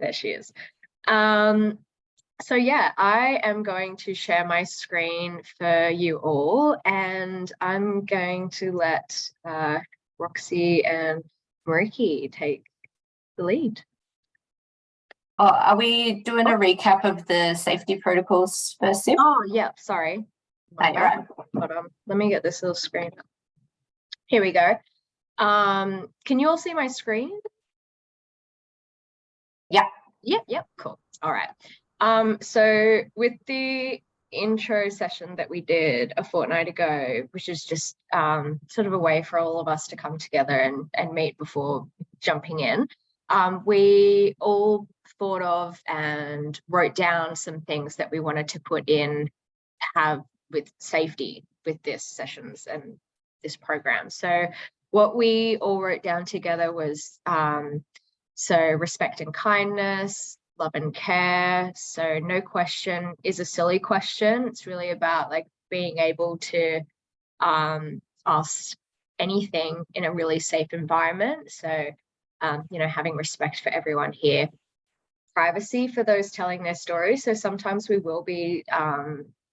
There she is. So yeah, I am going to share my screen for you all, and I'm going to let Roxy and Mariki take the lead. Oh, are we doing a recap of the safety protocols first, Sim? Oh, yeah, sorry. You're right. Hold on. Let me get this little screen. Here we go. Can you all see my screen? Yeah. Yep, cool. All right. So with the intro session that we did a fortnight ago, which is just sort of a way for all of us to come together and meet before jumping in, we all thought of and wrote down some things that we wanted to put in, have with safety with this sessions and this program. So what we all wrote down together was so respect and kindness, love and care. So no question is a silly question. It's really about like being able to ask anything in a really safe environment. So, you know, having respect for everyone here. Privacy for those telling their stories. So sometimes we will be,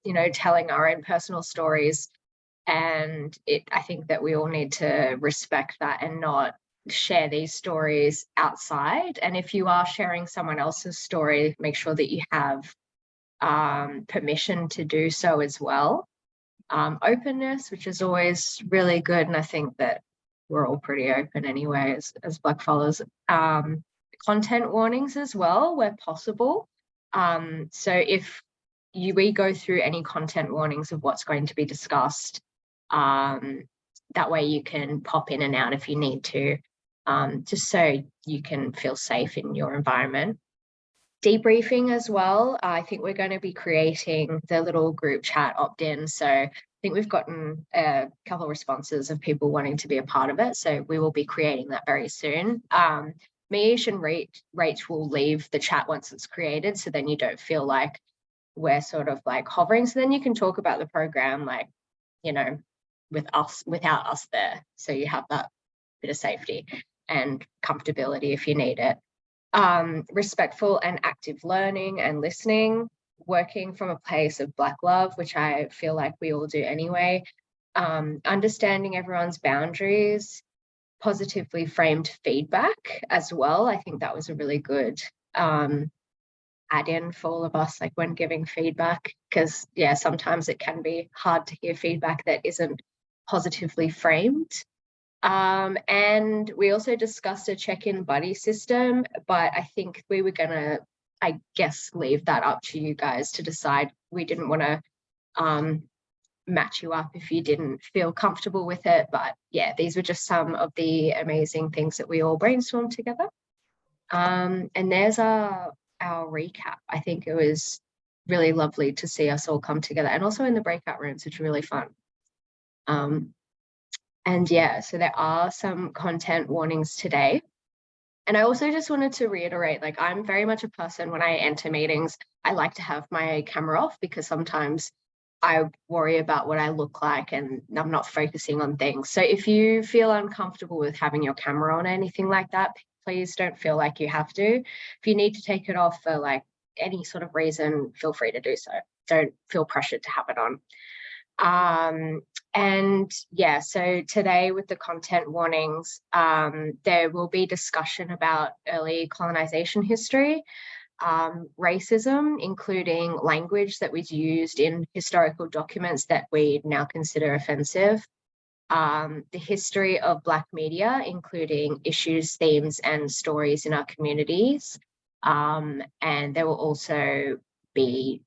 you know, telling our own personal stories. And I think that we all need to respect that and not share these stories outside. And if you are sharing someone else's story, make sure that you have permission to do so as well. Openness, which is always really good. And I think that we're all pretty open anyway as blackfellas. Content warnings as well, where possible. So if we go through any content warnings of what's going to be discussed, that way you can pop in and out if you need to, just so you can feel safe in your environment. Debriefing as well. I think we're going to be creating the little group chat opt-in. So I think we've gotten a couple of responses of people wanting to be a part of it. So we will be creating that very soon. Miish and Rach will leave the chat once it's created. So then you don't feel like we're sort of like hovering. So then you can talk about the program, like, you know, with us, without us there. So you have that bit of safety and comfortability if you need it. Respectful and active learning and listening, working from a place of Black love, which I feel like we all do anyway. Understanding everyone's boundaries, positively framed feedback as well. I think that was a really good add-in for all of us, like when giving feedback, because yeah, sometimes it can be hard to hear feedback that isn't positively framed. And we also discussed a check-in buddy system, but I think we were gonna, I guess, leave that up to you guys to decide. We didn't want to match you up if you didn't feel comfortable with it, but yeah, these were just some of the amazing things that we all brainstormed together. And there's our recap. I think it was really lovely to see us all come together, and also in the breakout rooms, which were really fun. And yeah, so there are some content warnings today. And I also just wanted to reiterate, like, I'm very much a person, when I enter meetings, I like to have my camera off, because sometimes I worry about what I look like and I'm not focusing on things. So if you feel uncomfortable with having your camera on or anything like that, please don't feel like you have to. If you need to take it off for like any sort of reason, feel free to do so. Don't feel pressured to have it on. And yeah, so today with the content warnings, there will be discussion about early colonization history, racism, including language that was used in historical documents that we now consider offensive, the history of Black media, including issues, themes, and stories in our communities. And there will also be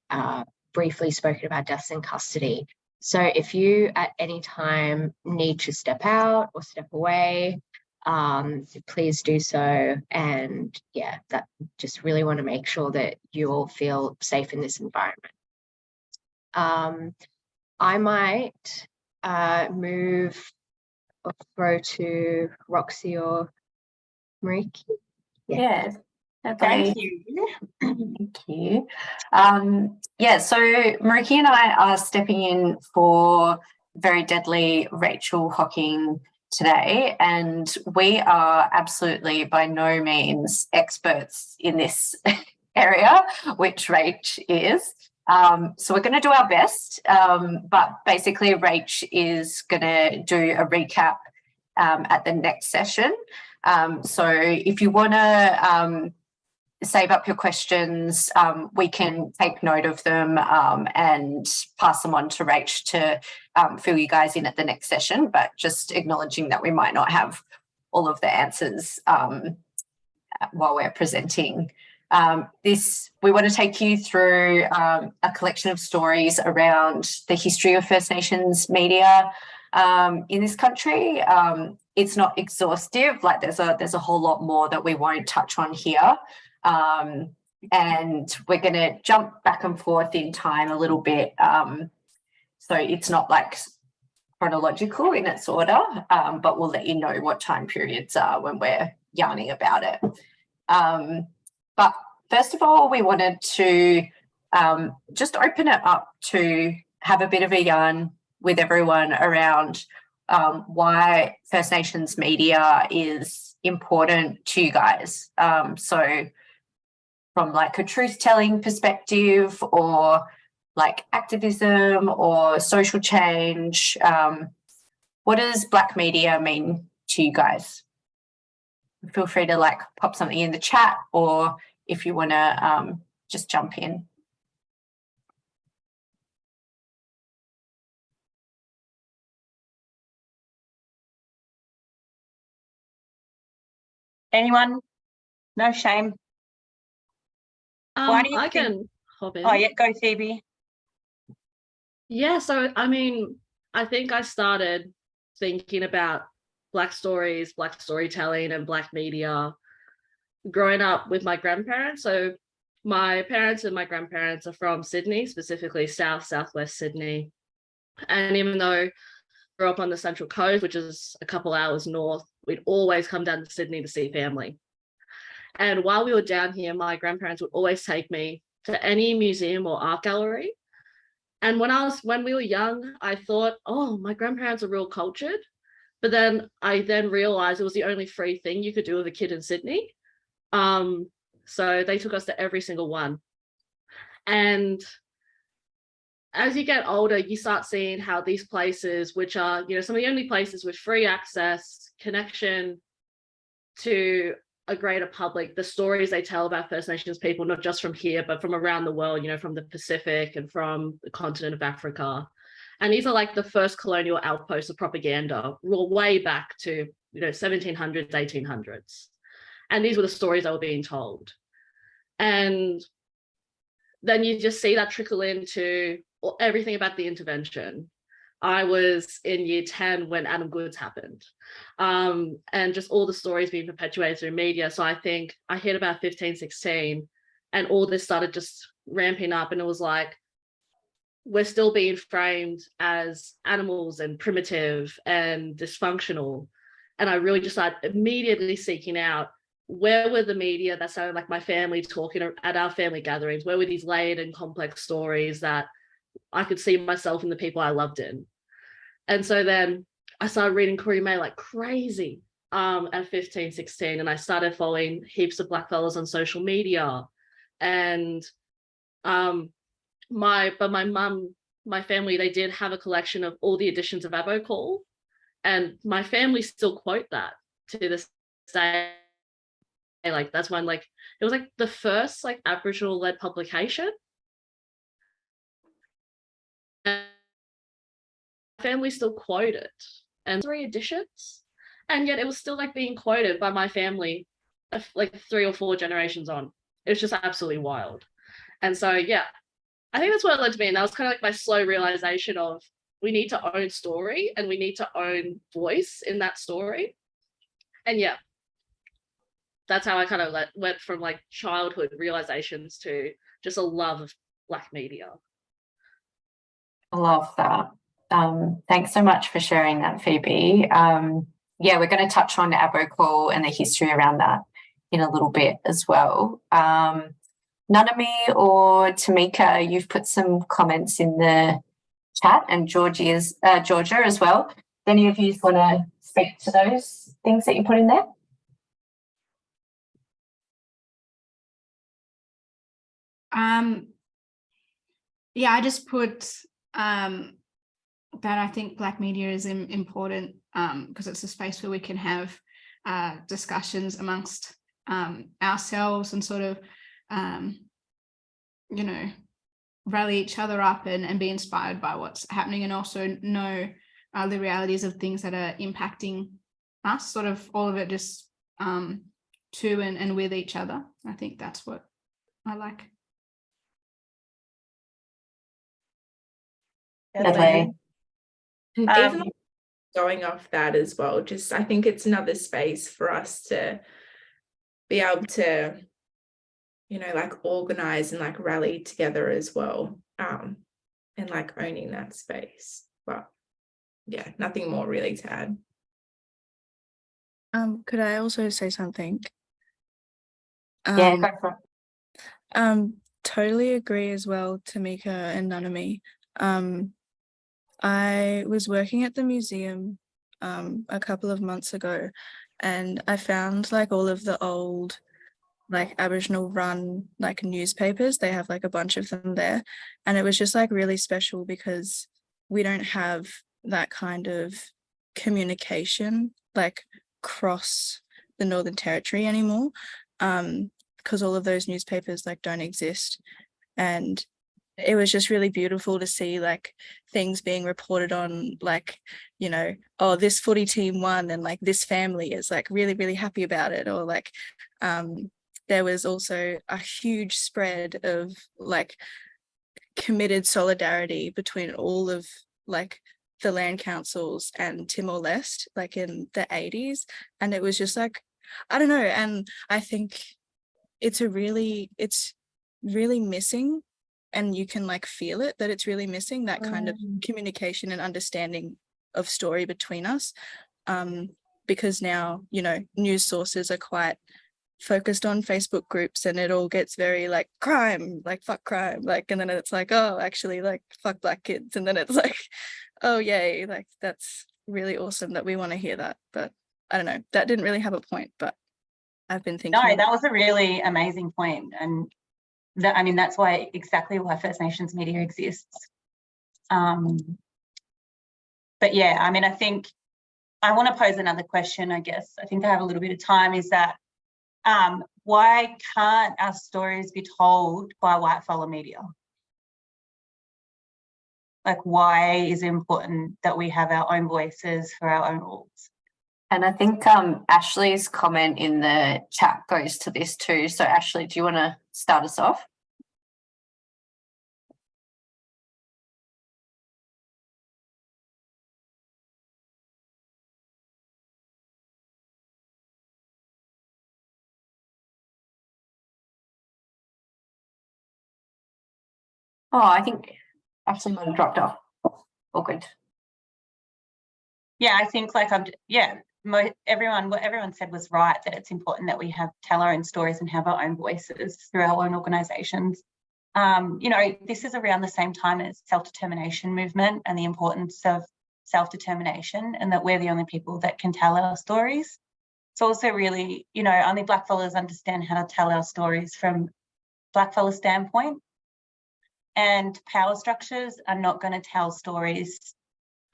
briefly spoken about deaths in custody. So if you at any time need to step out or step away, please do so. And yeah, that just really want to make sure that you all feel safe in this environment. I might move or throw to Roxy or Mariki. Yeah. Okay. Thank you. Thank you. Yeah, so Mariki and I are stepping in for very deadly Rachel Hocking today, and we are absolutely by no means experts in this area, which Rach is. So we're going to do our best, but basically Rach is going to do a recap at the next session. So if you want to save up your questions, we can take note of them and pass them on to Rach to fill you guys in at the next session, but just acknowledging that we might not have all of the answers while we're presenting. We want to take you through a collection of stories around the history of First Nations media in this country. It's not exhaustive, like there's a whole lot more that we won't touch on here. And we're going to jump back and forth in time a little bit. So it's not like chronological in its order, but we'll let you know what time periods are when we're yarning about it. But first of all, we wanted to just open it up to have a bit of a yarn with everyone around why First Nations media is important to you guys. So from like a truth-telling perspective or like activism or social change, what does Black media mean to you guys? Feel free to like pop something in the chat, or if you want to just jump in. Anyone? No shame. Why do you I think... can hop in. Oh yeah, go Phoebe. Yeah, so I mean, I think I started thinking about Black stories, Black storytelling and Black media growing up with my grandparents. So my parents and my grandparents are from Sydney, specifically southwest Sydney. And even though I grew up on the Central Coast, which is a couple hours north, we'd always come down to Sydney to see family. And while we were down here, my grandparents would always take me to any museum or art gallery. And when we were young, I thought, oh, my grandparents are real cultured. But then I realized it was the only free thing you could do with a kid in Sydney. So they took us to every single one. And as you get older, you start seeing how these places, which are, some of the only places with free access, connection to a greater public, the stories they tell about First Nations people, not just from here, but from around the world, from the Pacific and from the continent of Africa. And these are like the first colonial outposts of propaganda, way back to, 1700s, 1800s. And these were the stories that were being told. And then you just see that trickle into everything about the intervention. I was in year 10 when Adam Goodes happened, and just all the stories being perpetuated through media. So I think I hit about 15, 16, and all this started just ramping up. And it was like, we're still being framed as animals and primitive and dysfunctional. And I really just started immediately seeking out, where were the media that sounded like my family talking at our family gatherings? Where were these layered and complex stories that I could see myself in the people I loved in? And so then I started reading Corey May like crazy at 15, 16, and I started following heaps of Black fellas on social media. And my family, they did have a collection of all the editions of Abo Call, and my family still quote that to this day. Like that's when it was like the first Aboriginal led publication. And family still quote it, and 3 editions, and yet it was still being quoted by my family 3 or 4 generations on. It was just absolutely wild. And so yeah, I think that's what it led to me. And that was kind of my slow realization of, we need to own story and we need to own voice in that story. And yeah, that's how I kind of went from childhood realizations to just a love of Black media. I love that. Thanks so much for sharing that, Phoebe. Yeah, we're going to touch on Abo Call and the history around that in a little bit as well. Nanami or Tamika, you've put some comments in the chat, and Georgia as well. If any of you want to speak to those things that you put in there? Yeah, I just put that I think Black media is important because it's a space where we can have discussions amongst ourselves and sort of, you know, rally each other up and be inspired by what's happening, and also know the realities of things that are impacting us, sort of all of it just to and with each other. I think that's what I like. Definitely. Even going off that as well, just I think it's another space for us to be able to, you know, like organize and like rally together as well, and like owning that space. But yeah, nothing more really to add. Could I also say something? Yeah, go for it. Totally agree as well, Tamika and Nanami. I was working at the museum a couple of months ago, and I found like all of the old like Aboriginal run like newspapers. They have like a bunch of them there, and it was just like really special because we don't have that kind of communication like cross the Northern Territory anymore, because all of those newspapers like don't exist. And it was just really beautiful to see like things being reported on, like, you know, oh, this footy team won and like this family is like really, really happy about it. Or like there was also a huge spread of like committed solidarity between all of like the land councils and Timor-Leste, like in the 80s. And it was just like, I don't know. And I think it's really missing, and you can like feel it, that it's really missing that kind of communication and understanding of story between us, because now, you know, news sources are quite focused on Facebook groups, and it all gets very like crime, like fuck crime, like, and then it's like, oh, actually like fuck Black kids, and then it's like, oh yay, like that's really awesome that we want to hear that. But I don't know, that didn't really have a point, but I've been thinking. No, that was a really amazing point, and that, I mean, that's why exactly why First Nations media exists. But yeah, I mean, I think I want to pose another question, I guess. I think I have a little bit of time, is that why can't our stories be told by white fella media? Like, why is it important that we have our own voices for our own rules? And I think Ashley's comment in the chat goes to this too. So Ashley, do you want to start us off? Oh, I think Ashley might have dropped off. All good. Yeah, I think like what everyone said was right, that it's important that we tell our own stories and have our own voices through our own organisations. You know, this is around the same time as self-determination movement and the importance of self-determination, and that we're the only people that can tell our stories. It's also really, you know, only Blackfellas understand how to tell our stories from Blackfella standpoint, and power structures are not going to tell stories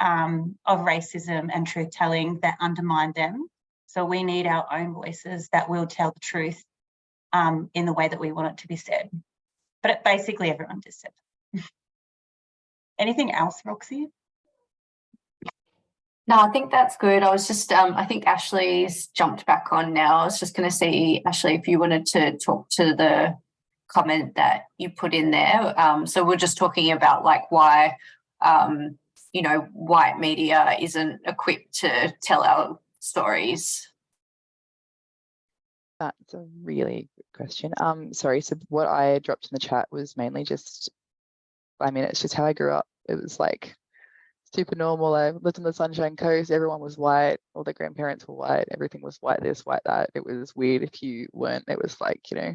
of racism and truth telling that undermine them. So we need our own voices that will tell the truth in the way that we want it to be said. But basically everyone just said. Anything else, Roxy? No, I think that's good. I was just, I think Ashley's jumped back on now. I was just going to see, Ashley, if you wanted to talk to the comment that you put in there. So we're just talking about like why, you know, white media isn't equipped to tell our stories. That's a really good question. Sorry, so what I dropped in the chat was mainly just, I mean, it's just how I grew up. It was like super normal. I lived on the Sunshine Coast. Everyone was white. All their grandparents were white. Everything was white this, white that. It was weird if you weren't. It was like, you know,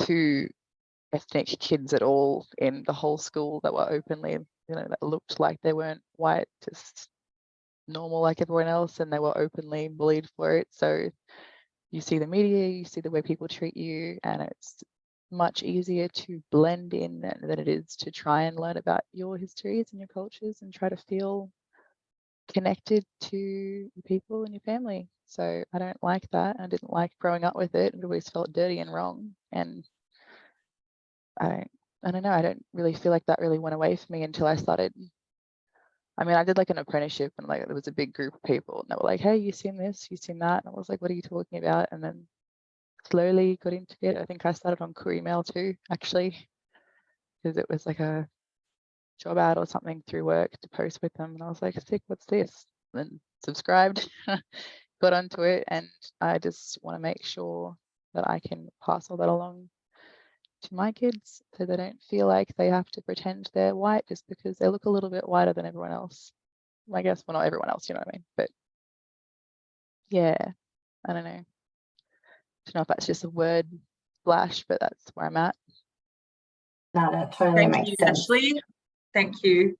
2 ethnic kids at all in the whole school that were openly, you know, that looked like they weren't white. Just normal like everyone else, and they were openly bullied for it. So you see the media, you see the way people treat you, and it's much easier to blend in than it is to try and learn about your histories and your cultures and try to feel connected to your people and your family. So I don't like that. I didn't like growing up with it. It always felt dirty and wrong. And I don't know, I don't really feel like that really went away for me until I started. I mean, I did like an apprenticeship, and like there was a big group of people and they were like, hey, you seen this, you seen that? And I was like, what are you talking about? And then slowly got into it. I think I started on Koori Mail too, actually, because it was like a job ad or something through work to post with them. And I was like, sick, what's this? And then subscribed, got onto it. And I just want to make sure that I can pass all that along to my kids so they don't feel like they have to pretend they're white just because they look a little bit whiter than everyone else. I guess, well, not everyone else, you know what I mean? But yeah, I don't know. I don't know if that's just a word splash, but that's where I'm at. No, that totally Thank makes you, sense. Ashley. Thank you.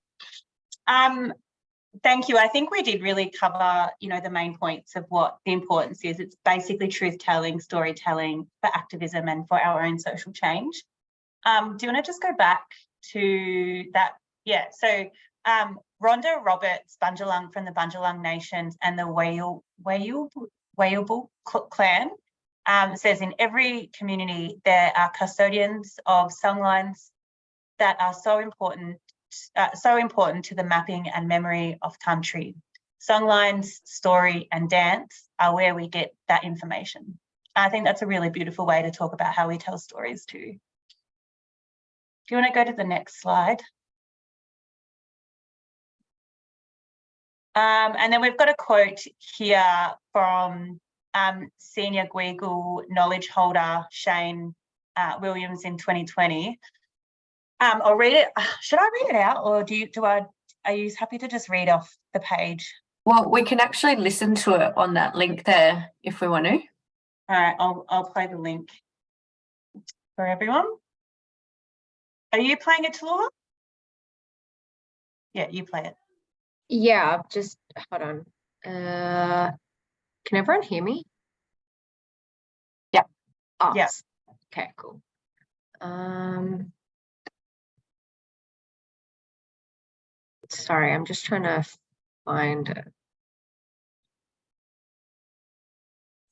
Thank you. I think we did really cover, you know, the main points of what the importance is. It's basically truth-telling, storytelling for activism and for our own social change. Do you want to just go back to that? Yeah. So Rhonda Roberts Bundjalung from the Bundjalung Nations and the Wayalbul clan says in every community there are custodians of songlines that are so important to the mapping and memory of country. Songlines, story and dance are where we get that information. I think that's a really beautiful way to talk about how we tell stories too. Do you want to go to the next slide? And then we've got a quote here from senior Gweagal knowledge holder Shane Williams in 2020. I'll read it. Should I read it out, or are you happy to just read off the page? Well, we can actually listen to it on that link there if we want to. All right, I'll play the link for everyone. Are you playing it, Tallulah? Yeah, you play it. Yeah, just hold on. Can everyone hear me? Yeah. Oh, Yeah. Okay, cool. Sorry, I'm just trying to find it.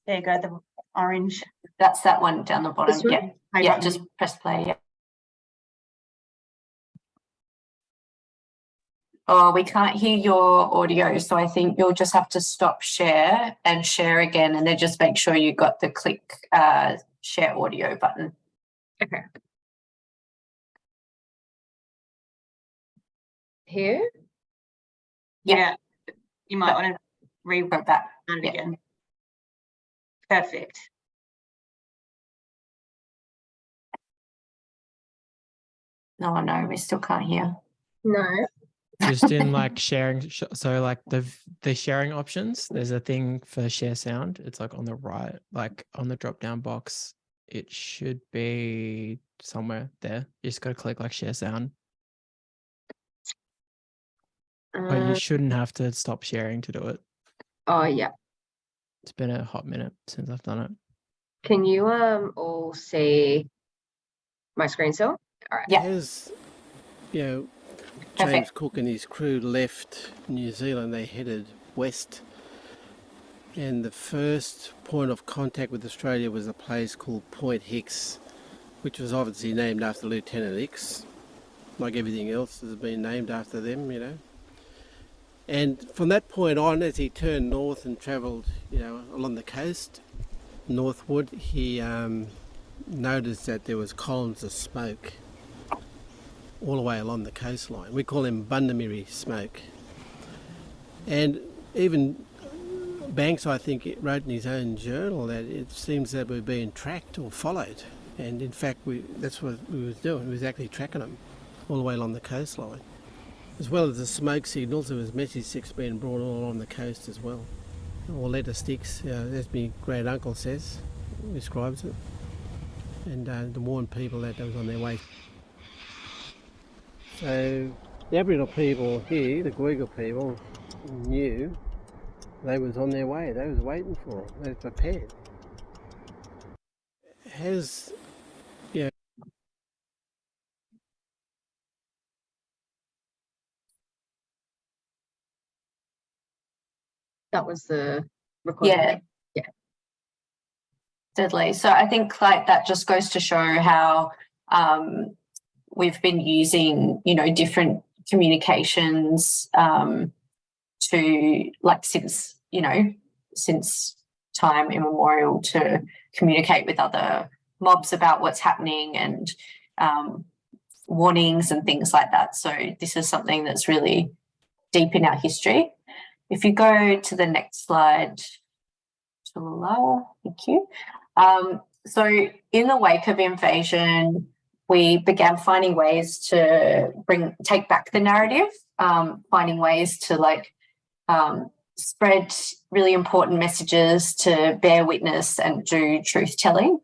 There you go, the orange. That's that one down the bottom. This one? Yeah, Play yeah, button. just press play. Yeah. Oh, we can't hear your audio, so I think you'll just have to stop share and share again, and then just make sure you got the click share audio button. Okay. Here? Yeah, you might want to read Go back. it Yeah. again. Perfect. No, we still can't hear. No. Just in like sharing, so like the sharing options, there's a thing for share sound. It's like on the right, like on the drop down box. It should be somewhere there. You just got to click like share sound. But you shouldn't have to stop sharing to do it. Oh yeah. It's been a hot minute since I've done it. Can you all see my screen still? All right. Yeah. As you know, Perfect. James Cook and his crew left New Zealand, they headed west, and the first point of contact with Australia was a place called Point Hicks, which was obviously named after Lieutenant Hicks, like everything else has been named after them, you know. And from that point on, as he turned north and travelled, you know, along the coast northward, he noticed that there was columns of smoke all the way along the coastline. We call them Bundamiri smoke. And even Banks, I think, wrote in his own journal that it seems that we're being tracked or followed. And in fact, that's what we was doing. We was actually tracking them all the way along the coastline. As well as the smoke signals, there was message sticks being brought all along the coast as well. Or letter sticks, as my great uncle says, describes it. And to warn people that they was on their way. So the Aboriginal people here, the Gweagal people, knew They was on their way. They was waiting for them. They was prepared. Has That was the recording. Yeah. Yeah. Deadly. So I think like that just goes to show how we've been using, you know, different communications to like since, you know, since time immemorial to communicate with other mobs about what's happening and warnings and things like that. So this is something that's really deep in our history. If you go to the next slide, thank you. So in the wake of invasion, we began finding ways to take back the narrative, finding ways to like spread really important messages, to bear witness and do truth telling.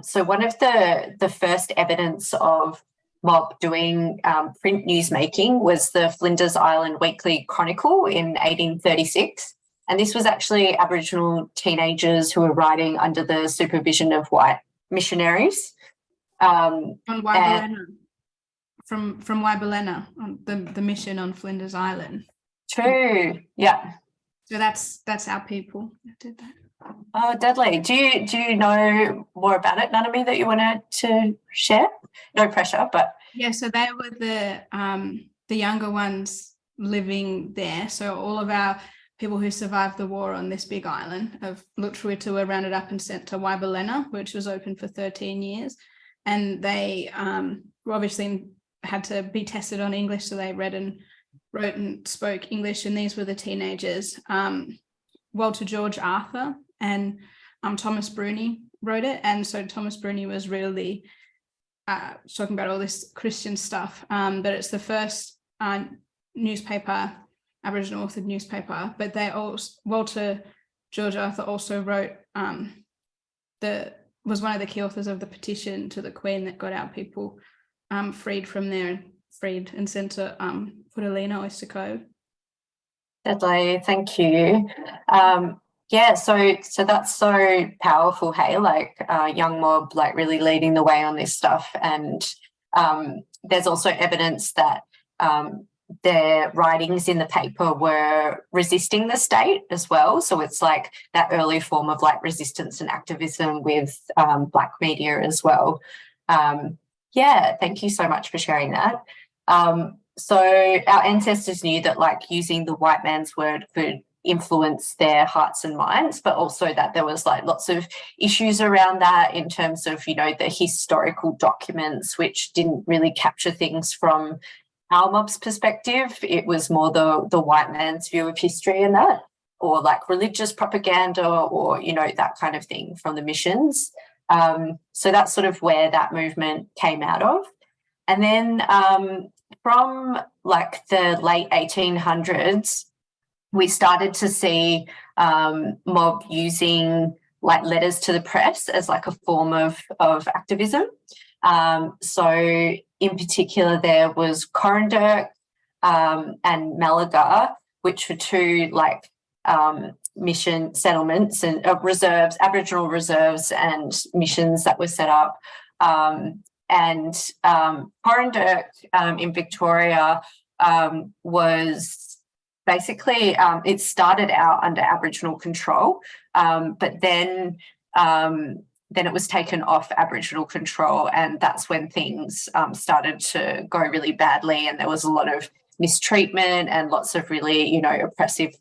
So one of the first evidence of mob doing print newsmaking was the Flinders Island Weekly Chronicle in 1836. And this was actually Aboriginal teenagers who were writing under the supervision of white missionaries. On Waibelena, from Waibelena, on the mission on Flinders Island. True, yeah. So that's our people that did that. Oh, deadly. Do you know more about it, Nanami, that you wanted to share? No pressure, but yeah. So they were the younger ones living there. So all of our people who survived the war on this big island of Lutruwita were rounded up and sent to Waibelena, which was open for 13 years. And they obviously had to be tested on English, so they read and wrote and spoke English, and these were the teenagers. Walter George Arthur and Thomas Bruni wrote it, and so Thomas Bruni was really talking about all this Christian stuff, but it's the first newspaper, Aboriginal authored newspaper, but Walter George Arthur also wrote was one of the key authors of the petition to the Queen that got our people freed and sent to Putalina, Oyster Cove. Deadly, thank you. Yeah, so that's so powerful, hey, like young mob like really leading the way on this stuff. And there's also evidence that their writings in the paper were resisting the state as well. So it's like that early form of like resistance and activism with Black media as well. Yeah, thank you so much for sharing that. So our ancestors knew that like using the white man's word could influence their hearts and minds, but also that there was like lots of issues around that in terms of, you know, the historical documents, which didn't really capture things from our mob's perspective. It was more the white man's view of history and that, or like religious propaganda or, you know, that kind of thing from the missions. So that's sort of where that movement came out of. And then from like the late 1800s, we started to see mob using like letters to the press as like a form of activism. So in particular, there was Coranderrk and Malaga, which were two like mission settlements and reserves, Aboriginal reserves and missions that were set up. And Coranderrk in Victoria was basically, it started out under Aboriginal control, but then it was taken off Aboriginal control, and that's when things started to go really badly, and there was a lot of mistreatment and lots of really, you know, oppressive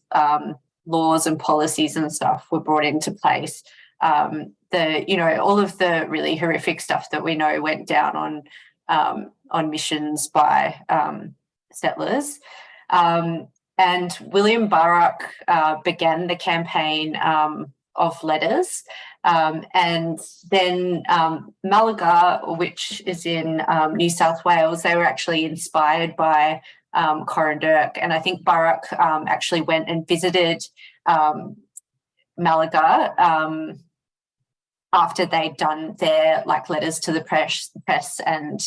laws and policies and stuff were brought into place. You know, all of the really horrific stuff that we know went down on missions by settlers. And William Burruck began the campaign of letters. And then Malaga, which is in New South Wales, they were actually inspired by Coranderrk. And I think Burruck actually went and visited Malaga after they'd done their like letters to the press and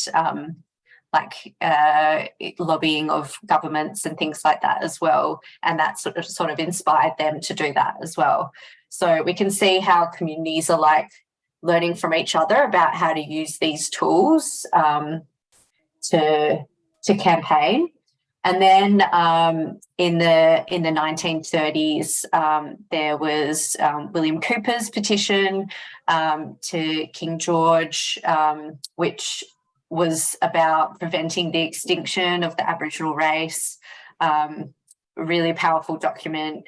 lobbying of governments and things like that as well. And that sort of inspired them to do that as well. So we can see how communities are like learning from each other about how to use these tools to campaign. And then in the 1930s, there was William Cooper's petition to King George, which was about preventing the extinction of the Aboriginal race. Really powerful document.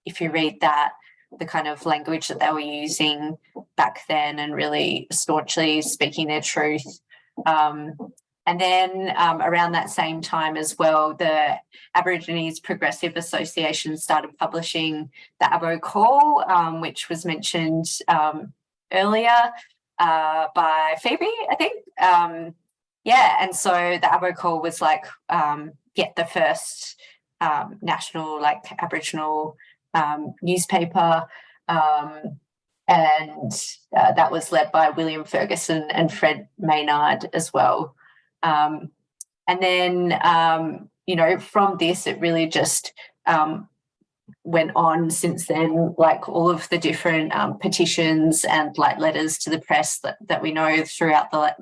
If you read that, the kind of language that they were using back then and really staunchly speaking their truth. And then around that same time as well, the Aborigines Progressive Association started publishing the Abo Call, which was mentioned earlier by Phoebe, I think. And so the Abo Call was like, the first national, like, Aboriginal newspaper. And that was led by William Ferguson and Fred Maynard as well. And then, from this, it really just went on since then, like all of the different petitions and like letters to the press that we know throughout the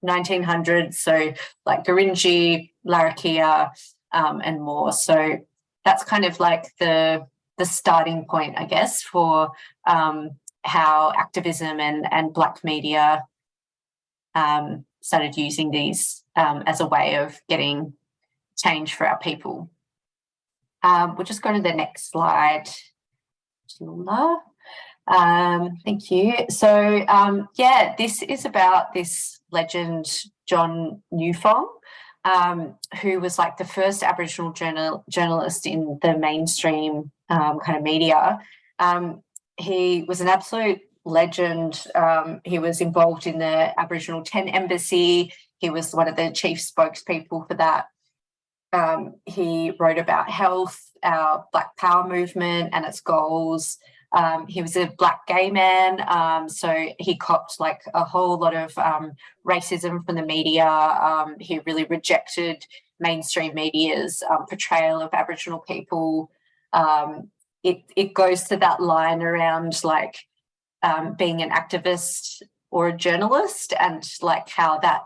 1900s. So like Gurindji, Larrakia, and more. So that's kind of like the starting point, I guess, for how activism and Black media started using these as a way of getting change for our people. We'll just go to the next slide. Thank you. So, this is about this legend, John Newfong, who was like the first Aboriginal journalist in the mainstream kind of media. He was an absolute legend. He was involved in the Aboriginal Tent Embassy. He was one of the chief spokespeople for that. He wrote about health, our Black Power movement and its goals. He was a Black gay man, so he copped like a whole lot of racism from the media. He really rejected mainstream media's portrayal of Aboriginal people. It goes to that line around like being an activist or a journalist, and like how that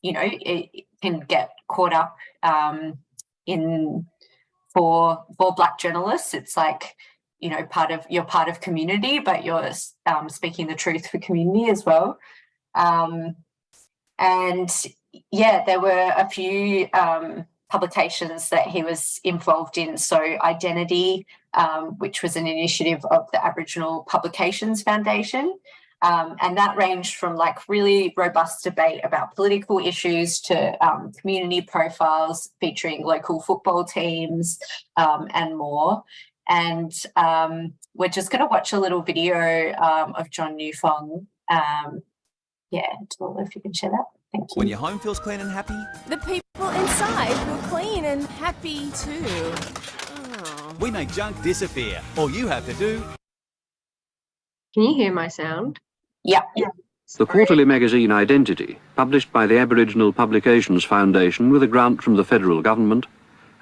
it can get caught up in for Black journalists. It's like, you're part of community, but you're speaking the truth for community as well. And there were a few publications that he was involved in. So Identity, which was an initiative of the Aboriginal Publications Foundation. And that ranged from like really robust debate about political issues to community profiles featuring local football teams and more. And we're just going to watch a little video of John Newfong. If you can share that. Thank you. When your home feels clean and happy, the people inside feel clean and happy too. Oh. We make junk disappear. All you have to do... Can you hear my sound? Yeah. The quarterly magazine Identity, published by the Aboriginal Publications Foundation with a grant from the federal government,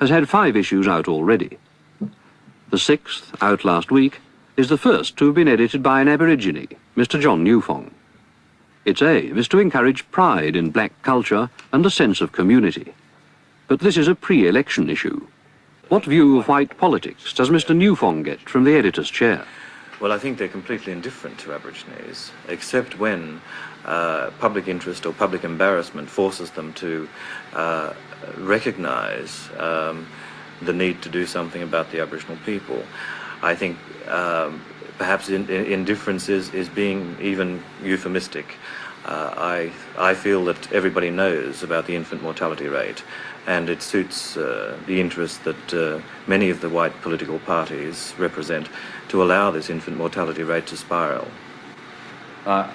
has had 5 issues out already. The 6th, out last week, is the first to have been edited by an Aborigine, Mr. John Newfong. Its aim is to encourage pride in Black culture and a sense of community. But this is a pre-election issue. What view of white politics does Mr. Newfong get from the editor's chair? Well, I think they're completely indifferent to Aborigines, except when public interest or public embarrassment forces them to recognise the need to do something about the Aboriginal people. I think perhaps indifference is being even euphemistic. I feel that everybody knows about the infant mortality rate, and it suits the interests that many of the white political parties represent to allow this infant mortality rate to spiral. I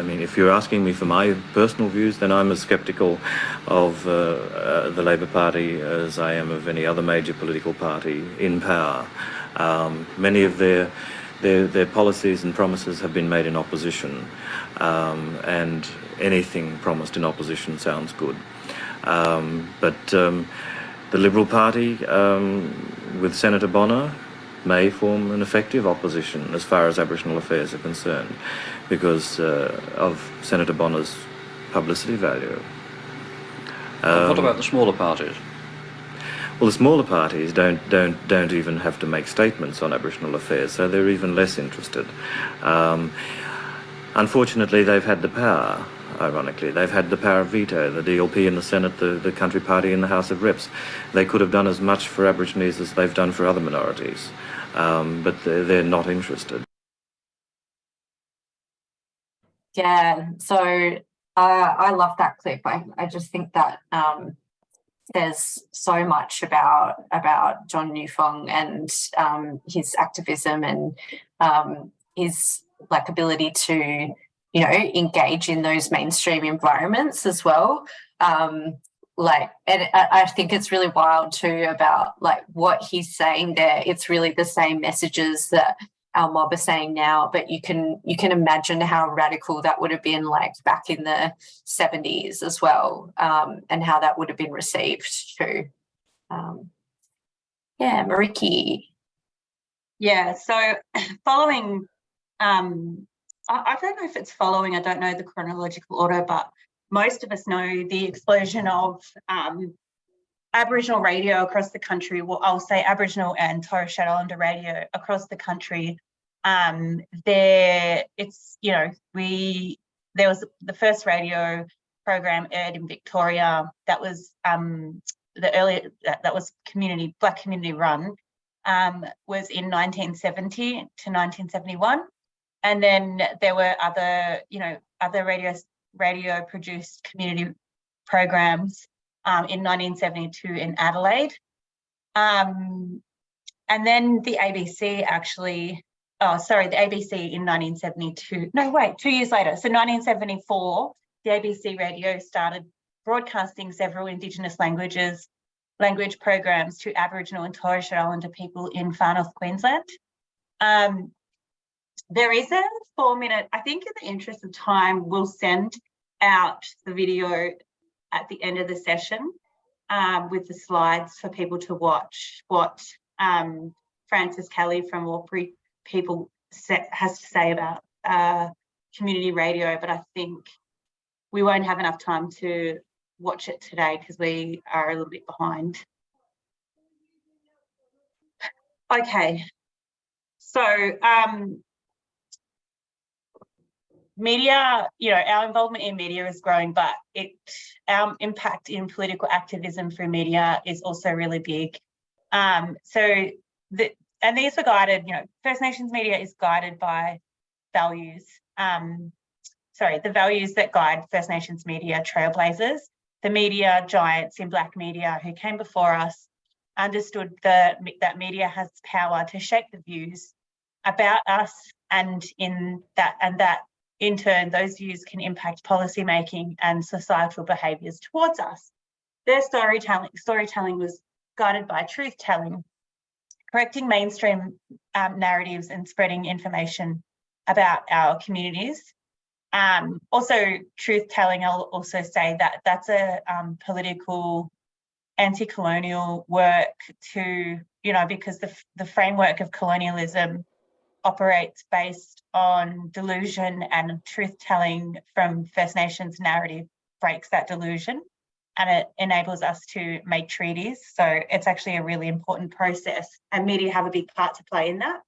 mean, if you're asking me for my personal views, then I'm as sceptical of the Labor Party as I am of any other major political party in power. Many of their their policies and promises have been made in opposition, and anything promised in opposition sounds good. But the Liberal Party, with Senator Bonner, may form an effective opposition as far as Aboriginal affairs are concerned, because of Senator Bonner's publicity value. What about the smaller parties? Well, the smaller parties don't even have to make statements on Aboriginal affairs, so they're even less interested. Unfortunately, they've had the power. Ironically, they've had the power of veto. The DLP in the Senate, the Country Party in the House of Reps. They could have done as much for Aborigines as they've done for other minorities, but they're not interested. Yeah, so I love that clip. I just think that there's so much about John Newfong and his activism and his like ability to, you know, engage in those mainstream environments as well. And I think it's really wild too about like what he's saying there. It's really the same messages that our mob are saying now, but you can imagine how radical that would have been like back in the 70s as well, and how that would have been received too. Yeah, Mariki. Yeah, so following, I don't know if it's following, I don't know the chronological order, but most of us know the explosion of Aboriginal radio across the country. Well, I'll say Aboriginal and Torres Strait Islander radio across the country. There was the first radio program aired in Victoria that was that was Black community run, was in 1970 to 1971, and then there were other radio produced community programs in 1972 in Adelaide, and then the ABC actually. Oh, sorry, the ABC in 1972. No, wait, 2 years later. So 1974, the ABC radio started broadcasting several Indigenous language programs to Aboriginal and Torres Strait Islander people in Far North Queensland. There is a 4-minute, I think in the interest of time, we'll send out the video at the end of the session with the slides for people to watch what Frances Kelly from Warlpiri People has to say about community radio, but I think we won't have enough time to watch it today because we are a little bit behind. Okay, so media, our involvement in media is growing, but our impact in political activism through media is also really big. And these were guided, First Nations media is guided by values. The values that guide First Nations media trailblazers. The media giants in Black media who came before us understood that media has power to shape the views about us, and that in turn, those views can impact policy making and societal behaviours towards us. Their storytelling was guided by truth telling, correcting mainstream narratives and spreading information about our communities. Also, truth telling, I'll also say that that's a political anti-colonial work to, because the framework of colonialism operates based on delusion, and truth telling from First Nations narrative breaks that delusion, and it enables us to make treaties. So it's actually a really important process, and media have a big part to play in that.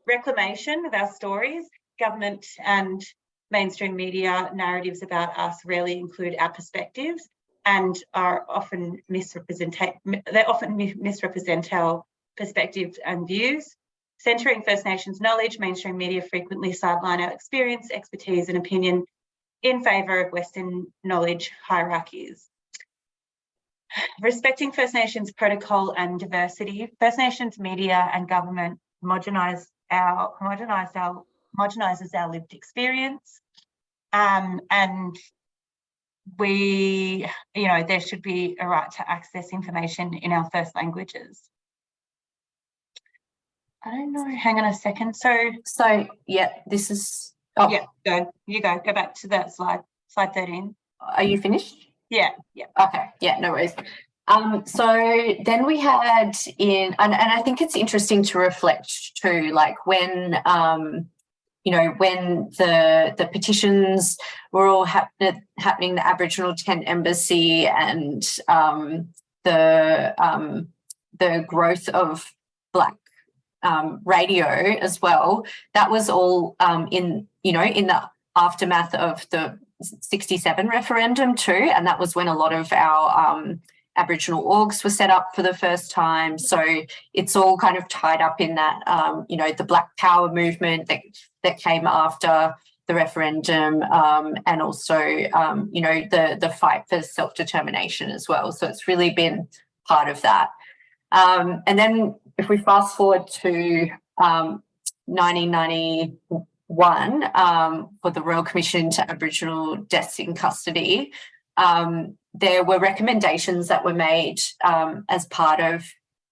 Reclamation of our stories. Government and mainstream media narratives about us rarely include our perspectives and are often misrepresent our perspectives and views. Centering First Nations knowledge, mainstream media frequently sideline our experience, expertise and opinion in favour of Western knowledge hierarchies. Respecting First Nations protocol and diversity. First Nations media and government homogenises our lived experience, and there should be a right to access information in our first languages. I don't know. Hang on a second. So yeah, this is. Oh, yeah, go. You go. Go back to that slide. Slide 13. Are you finished? Yeah. Yeah. Okay. Yeah. No worries. So then we had and I think it's interesting to reflect too, like when you know, when the petitions were all happening, the Aboriginal Tent Embassy and the growth of Black radio as well, that was all in the aftermath of the 67 referendum too, and that was when a lot of our Aboriginal orgs were set up for the first time. So it's all kind of tied up in that the Black Power movement that came after the referendum, and also the fight for self-determination as well. So it's really been part of that. And then if we fast forward to 1991, for the Royal Commission to Aboriginal Deaths in Custody, there were recommendations that were made as part of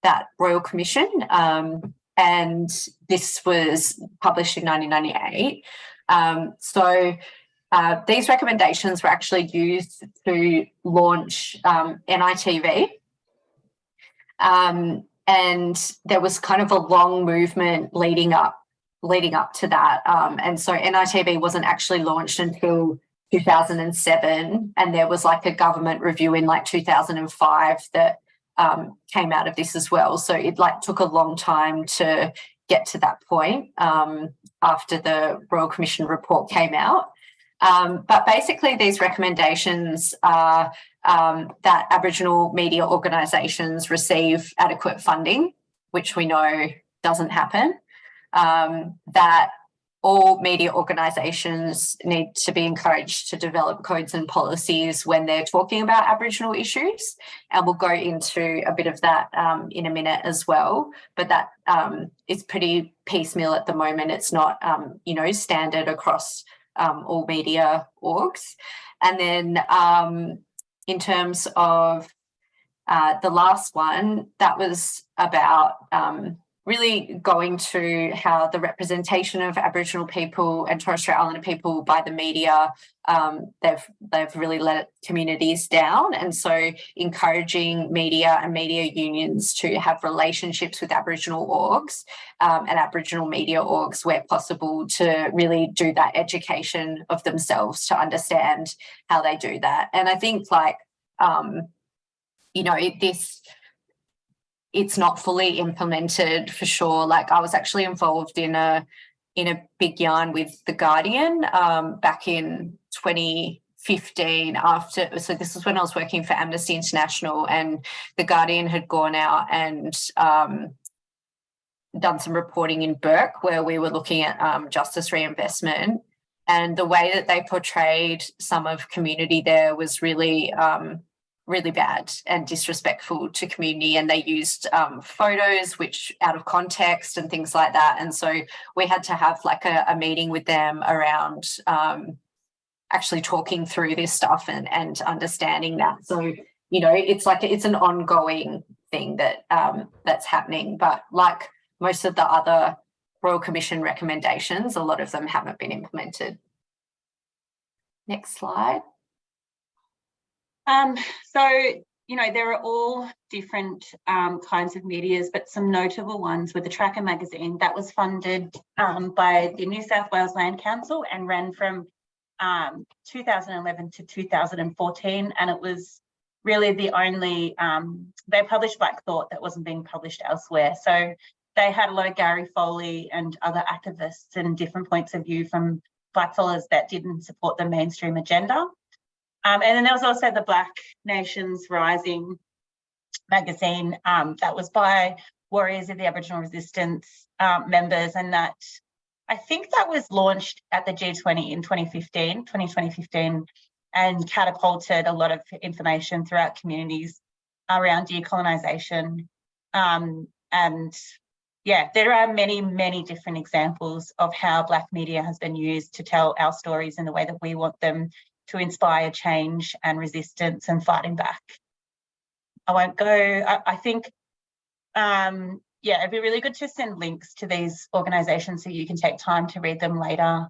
that Royal Commission, and this was published in 1998. So these recommendations were actually used to launch NITV. And there was kind of a long movement leading up to that. And so NITV wasn't actually launched until 2007, and there was like a government review in like 2005 that came out of this as well. So it like took a long time to get to that point after the Royal Commission report came out. But basically these recommendations are that Aboriginal media organisations receive adequate funding, which we know doesn't happen, that all media organisations need to be encouraged to develop codes and policies when they're talking about Aboriginal issues, and we'll go into a bit of that in a minute as well, but that is pretty piecemeal at the moment. It's not standard across all media orgs. And then in terms of the last one, that was about really going to how the representation of Aboriginal people and Torres Strait Islander people by the media, they've really let communities down. And so encouraging media and media unions to have relationships with Aboriginal orgs and Aboriginal media orgs where possible, to really do that education of themselves to understand how they do that. And I think it's not fully implemented for sure. Like I was actually involved in a big yarn with The Guardian back in 2015 so this is when I was working for Amnesty International, and The Guardian had gone out and done some reporting in Bourke where we were looking at justice reinvestment, and the way that they portrayed some of community there was really really bad and disrespectful to community, and they used photos which out of context and things like that. And so we had to have like a meeting with them around actually talking through this stuff and understanding that. So it's an ongoing thing that that's happening, but like most of the other Royal Commission recommendations, a lot of them haven't been implemented. Next slide. There are all different kinds of medias, but some notable ones were the Tracker magazine that was funded by the New South Wales Land Council and ran from 2011 to 2014, and it was really the only, they published Black Thought that wasn't being published elsewhere. So they had a lot of Gary Foley and other activists and different points of view from blackfellas that didn't support the mainstream agenda. And then there was also the Black Nations Rising magazine that was by warriors of the Aboriginal Resistance members, and that I think that was launched at the G20 in 2015, and catapulted a lot of information throughout communities around decolonisation. And yeah, there are many, many different examples of how Black media has been used to tell our stories in the way that we want them to inspire change and resistance and fighting back. I won't go, I think yeah, it'd be really good to send links to these organisations so you can take time to read them later,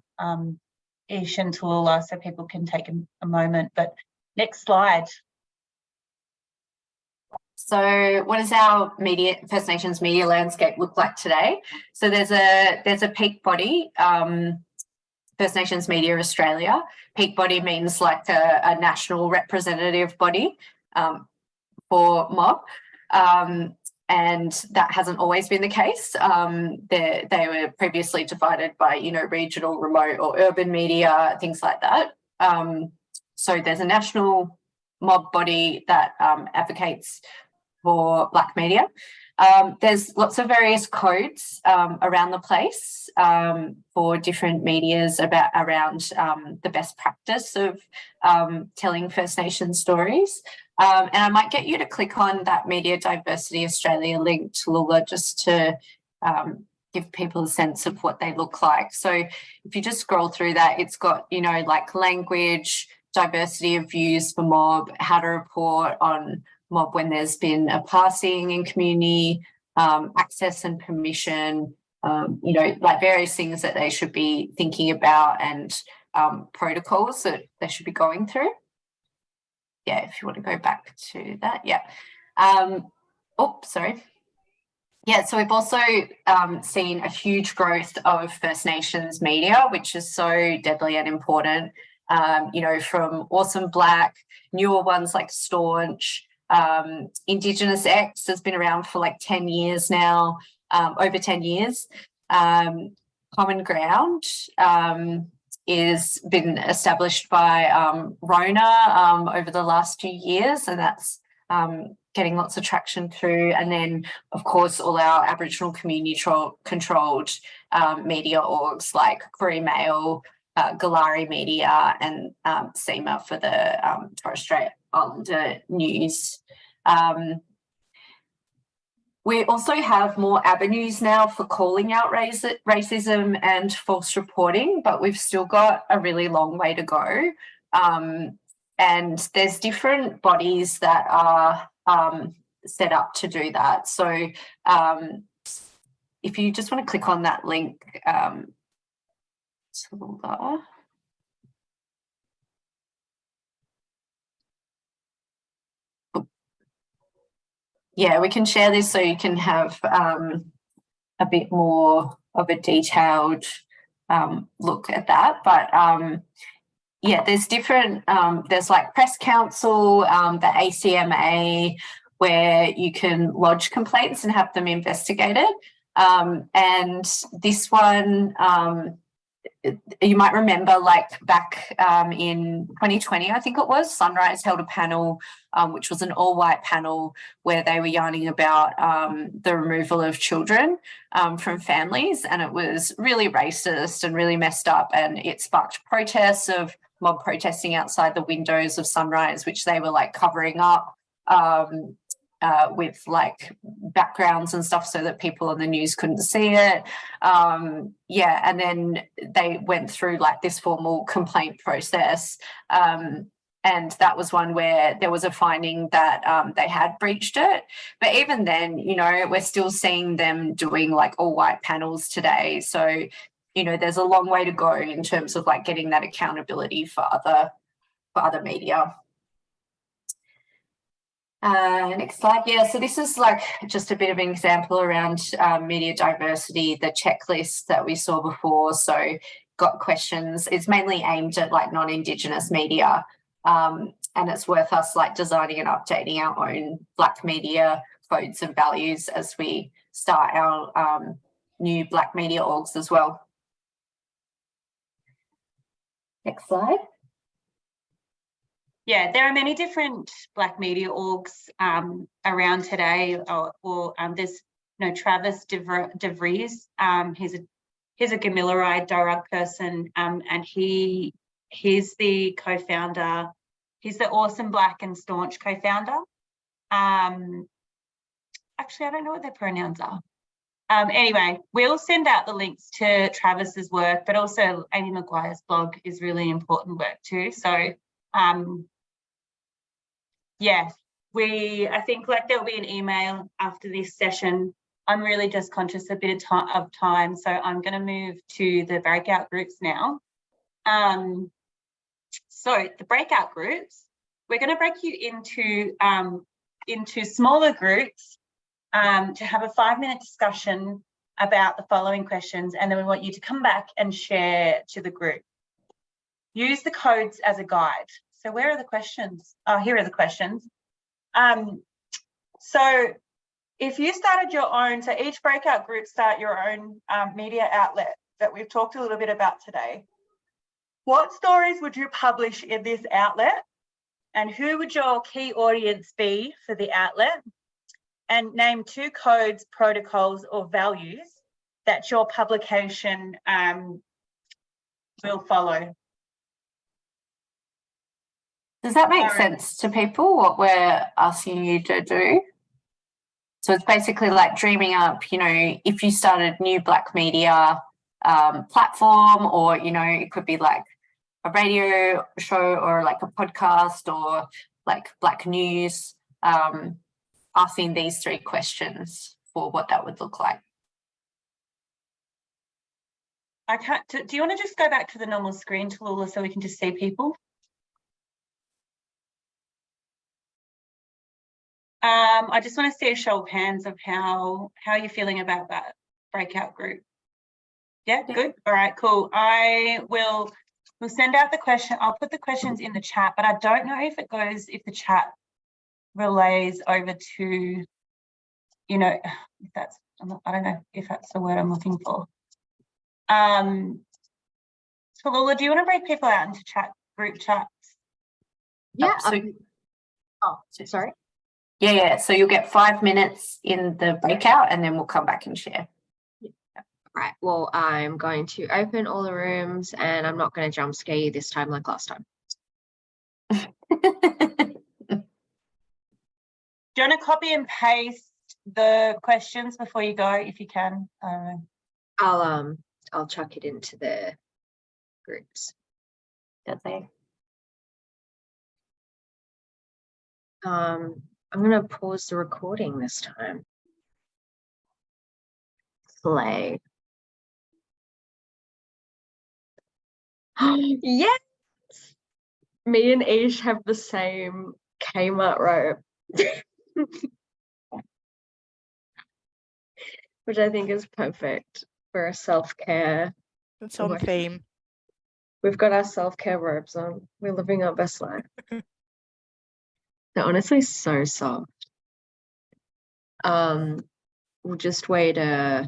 Ish and Tallulah, so people can take a moment. But next slide. So what does our First Nations media landscape look like today? So there's a peak body, First Nations Media Australia. Peak body means like a national representative body for mob. And that hasn't always been the case. They were previously divided by, regional, remote or urban media, things like that. So there's a national mob body that advocates for Black media. There's lots of various codes around the place for different medias around the best practice of telling First Nations stories. And I might get you to click on that Media Diversity Australia link, Tallulah, just to give people a sense of what they look like. So if you just scroll through that, it's got, like language, diversity of views for mob, how to report on mob when there's been a passing in community, access and permission, like various things that they should be thinking about and protocols that they should be going through. Yeah, if you want to go back to that, yeah. Sorry. Yeah, so we've also seen a huge growth of First Nations media, which is so deadly and important, from Awesome Black, newer ones like Staunch, Indigenous X has been around for like 10 years now, over 10 years. Common Ground is been established by Rona over the last few years, and that's getting lots of traction through. And then, of course, all our Aboriginal community controlled media orgs like Koori Mail, Galari Media, and SEMA for the Torres Strait Islander news. We also have more avenues now for calling out racism and false reporting, but we've still got a really long way to go. And there's different bodies that are set up to do that. So if you just want to click on that link, yeah, we can share this so you can have a bit more of a detailed look at that. But yeah, there's different, there's like Press Council, the ACMA, where you can lodge complaints and have them investigated. And this one, you might remember, like back in 2020, I think it was, Sunrise held a panel, which was an all-white panel where they were yarning about the removal of children from families, and it was really racist and really messed up, and it sparked protests of mob protesting outside the windows of Sunrise, which they were like covering up with like backgrounds and stuff so that people on the news couldn't see it. Yeah, and then they went through like this formal complaint process. And that was one where there was a finding that they had breached it. But even then, we're still seeing them doing like all white panels today. So, there's a long way to go in terms of like getting that accountability for other media. Next slide. Yeah, so this is like just a bit of an example around media diversity, the checklist that we saw before. So got questions. It's mainly aimed at like non-Indigenous media, and it's worth us like designing and updating our own Black media codes and values as we start our new Black media orgs as well. Next slide. Yeah, there are many different Black media orgs around today. Or there's Travis DeVries. He's a Gamilaroi Darug person, and he's the co-founder. He's the Awesome Black and Staunch co-founder. Actually, I don't know what their pronouns are. Anyway, we'll send out the links to Travis's work, but also Amy Maguire's blog is really important work too. So, yeah, I think like there'll be an email after this session I'm really just conscious a bit of time, so I'm going to move to the breakout groups now. So the breakout groups, we're going to break you into smaller groups to have a 5-minute discussion about the following questions, and then we want you to come back and share to the group. Use the codes as a guide. So where are the questions? Oh, here are the questions. So if you started your own, so each breakout group start your own media outlet that we've talked a little bit about today. What stories would you publish in this outlet? And who would your key audience be for the outlet? And name 2 codes, protocols, or values that your publication will follow. Does that make sense to people, what we're asking you to do? So it's basically like dreaming up, you know, if you started a new Black media platform, or, you know, it could be like a radio show or like a podcast or like Black news, asking these 3 questions for what that would look like. I can't, do you want to just go back to the normal screen, Tallulah, so we can just see people? I just want to see a show of hands of how you're feeling about that breakout group. Yeah, good. All right, cool. We'll send out the question. I'll put the questions in the chat, but I don't know if if the chat relays over to, you know, if that's, I don't know if that's the word I'm looking for. Tallulah, do you want to break people out into group chats? Yeah. Sorry. Yeah. So you'll get 5 minutes in the breakout, and then we'll come back and share. Right. Well, I'm going to open all the rooms, and I'm not going to jump scare you this time like last time. Do you want to copy and paste the questions before you go, if you can? I'll chuck it into the groups. Okay. I'm going to pause the recording this time. Play. Yes! Me and Ish have the same Kmart robe. Which I think is perfect for a self-care. It's on theme. We've got our self-care robes on. We're living our best life. They're honestly so soft. We'll just wait a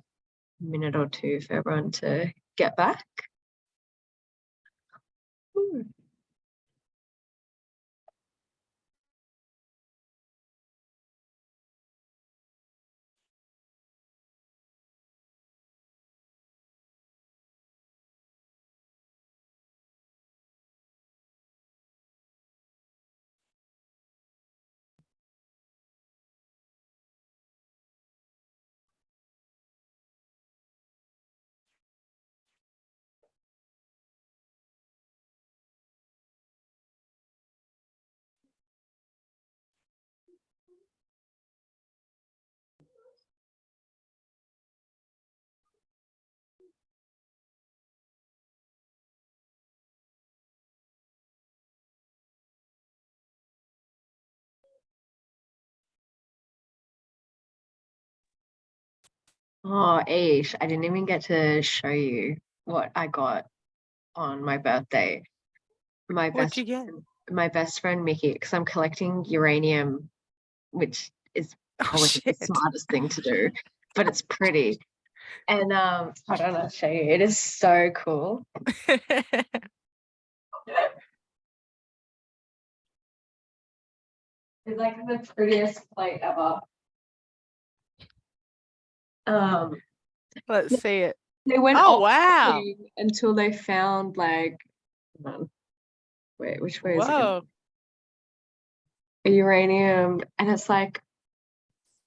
minute or 2 for everyone to get back. Ooh. Oh, Ish, I didn't even get to show you what I got on my birthday. What'd you get? My best friend Mickey, because I'm collecting uranium, which is probably the smartest thing to do, but it's pretty. And hold on, I'll show you. It is so cool. It's like the prettiest plate ever. Let's see it. They went Oh, wow. until they found like, wait, which way is it? Whoa. A uranium, and it's like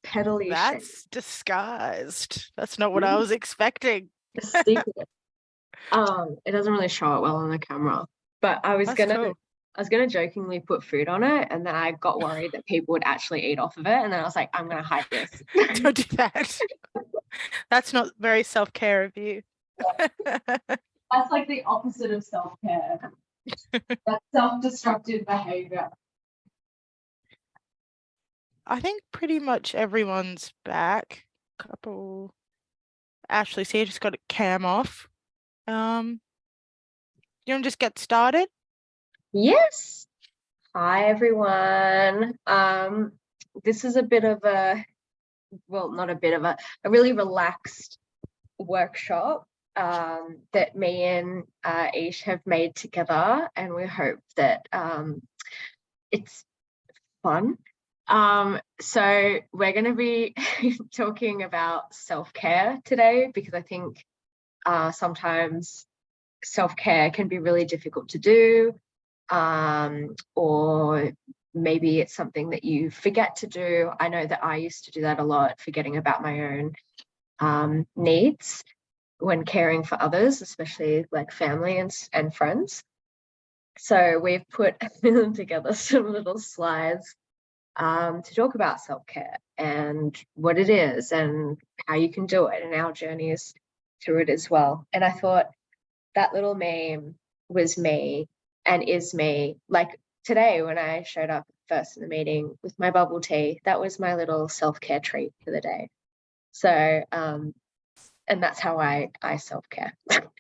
petally shaped. That's disguised. That's not what I was expecting. A secret. It doesn't really show it well on the camera, but I was That's gonna cool. I was going to jokingly put food on it, and then I got worried that people would actually eat off of it. And then I was like, I'm going to hide this. Don't do that. That's not very self-care of you. That's like the opposite of self-care. That's self-destructive behavior. I think pretty much everyone's back. Couple. Ashley's here, just got a cam off. You want to just get started? Yes. Hi, everyone. This is a bit of a, well, not a bit of a really relaxed workshop that me and Ish have made together, and we hope that it's fun. So we're going to be talking about self-care today, because I think sometimes self-care can be really difficult to do, or maybe it's something that you forget to do. I know that I used to do that a lot, forgetting about my own needs when caring for others, especially like family and friends. So we've put together some little slides to talk about self-care and what it is and how you can do it, and our journeys through it as well. And I thought that little meme was me and is me. Like today when I showed up first in the meeting with my bubble tea, that was my little self-care treat for the day. So and that's how I self-care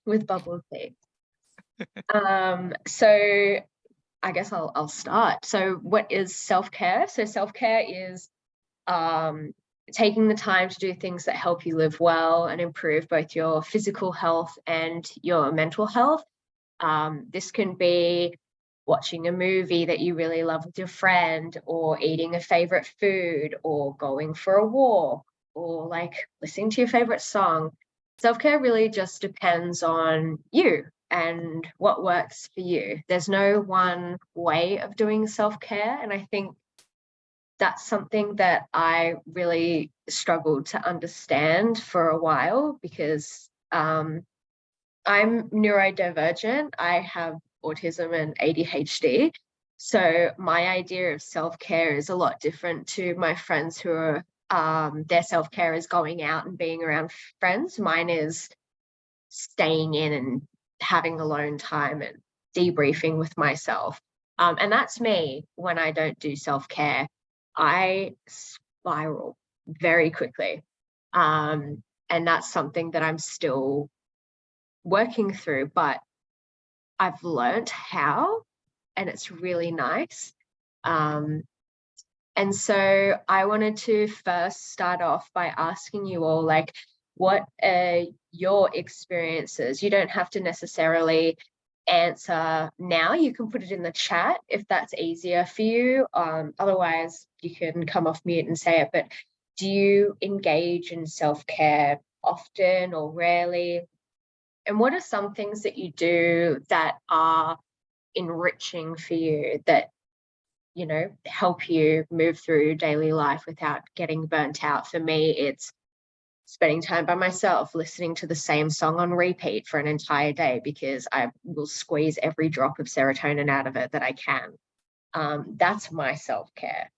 with bubble tea. So I guess I'll start. So what is self-care? So self-care is taking the time to do things that help you live well and improve both your physical health and your mental health. This can be watching a movie that you really love with your friend, or eating a favorite food, or going for a walk, or like listening to your favorite song. Self-care really just depends on you and what works for you. There's no one way of doing self-care. And I think that's something that I really struggled to understand for a while, because I'm neurodivergent. I have autism and ADHD. So my idea of self-care is a lot different to my friends who are their self-care is going out and being around friends. Mine is staying in and having alone time and debriefing with myself. And that's me when I don't do self-care. I spiral very quickly. And that's something that I'm still working through, but I've learned how, and it's really nice. And so I wanted to first start off by asking you all, like, what are your experiences? You don't have to necessarily answer now. You can put it in the chat if that's easier for you. Otherwise, you can come off mute and say it. But do you engage in self-care often or rarely? And what are some things that you do that are enriching for you, that, you know, help you move through daily life without getting burnt out? For me, it's spending time by myself, listening to the same song on repeat for an entire day, because I will squeeze every drop of serotonin out of it that I can. That's my self-care.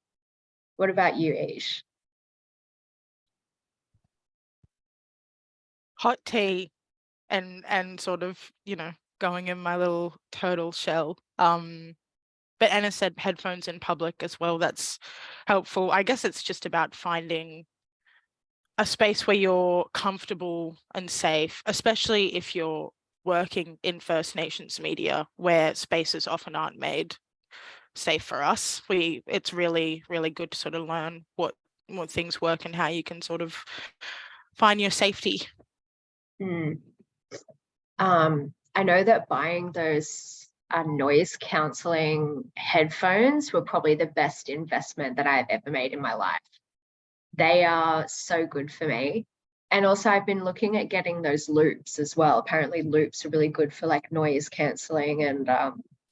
What about you, Ish? Hot tea and sort of, you know, going in my little turtle shell. But Anna said headphones in public as well. That's helpful. I guess it's just about finding a space where you're comfortable and safe, especially if you're working in First Nations media, where spaces often aren't made safe for us. It's really, really good to sort of learn what things work and how you can sort of find your safety. I know that buying those noise cancelling headphones were probably the best investment that I've ever made in my life. They are so good for me. And also I've been looking at getting those loops as well. Apparently loops are really good for like noise cancelling and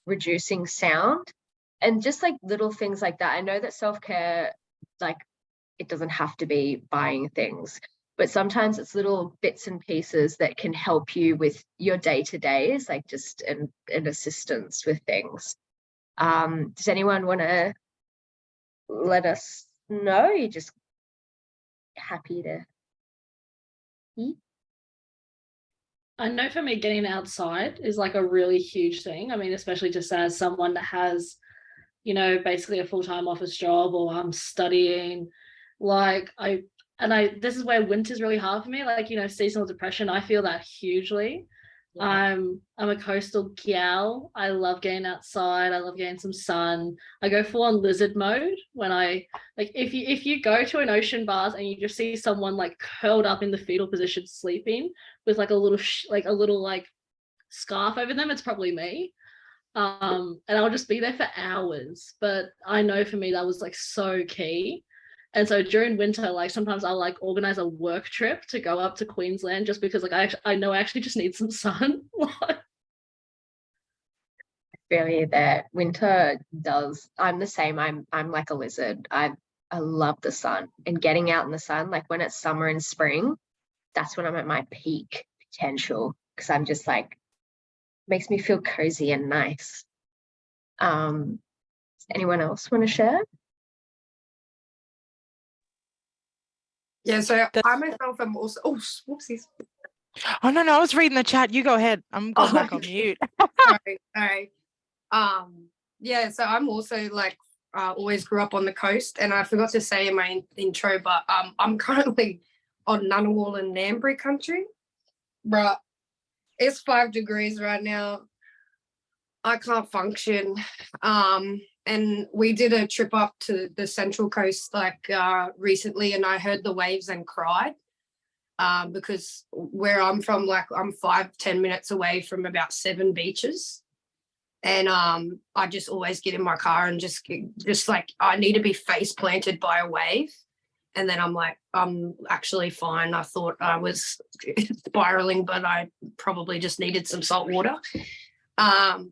reducing sound, and just like little things like that. I know that self-care, like, it doesn't have to be buying things, but sometimes it's little bits and pieces that can help you with your day-to-days, like just an assistance with things. Does anyone want to let us know? You're just happy to eat? I know for me, getting outside is like a really huge thing. I mean, especially just as someone that has, you know, basically a full-time office job, or I'm studying, like this is where winter's really hard for me. Like, you know, seasonal depression, I feel that hugely. Yeah. I'm a coastal gal. I love getting outside. I love getting some sun. I go full on lizard mode when I like if you go to an ocean bath and you just see someone like curled up in the fetal position sleeping with like a little like scarf over them, it's probably me. And I'll just be there for hours. But I know for me that was like so key. And so during winter, like sometimes I'll like organize a work trip to go up to Queensland just because like I know I actually just need some sun. I feel you there. Winter does. I'm the same. I'm like a lizard. I love the sun and getting out in the sun. Like when it's summer and spring, that's when I'm at my peak potential, because I'm just like, makes me feel cozy and nice. Does anyone else want to share? Yeah, so I myself am also, oh, whoopsies. Oh, no, I was reading the chat. You go ahead. I'm going back on mute. Sorry. Yeah, so I'm also like, always grew up on the coast, and I forgot to say in my intro, but I'm currently on Ngunnawal and Ngambri country. Bruh, it's 5 degrees right now. I can't function. And we did a trip up to the Central Coast like recently, and I heard the waves and cried because where I'm from, like I'm 5-10 minutes away from about 7 beaches. And I just always get in my car and just like I need to be face planted by a wave. And then I'm like, I'm actually fine. I thought I was spiraling, but I probably just needed some salt water.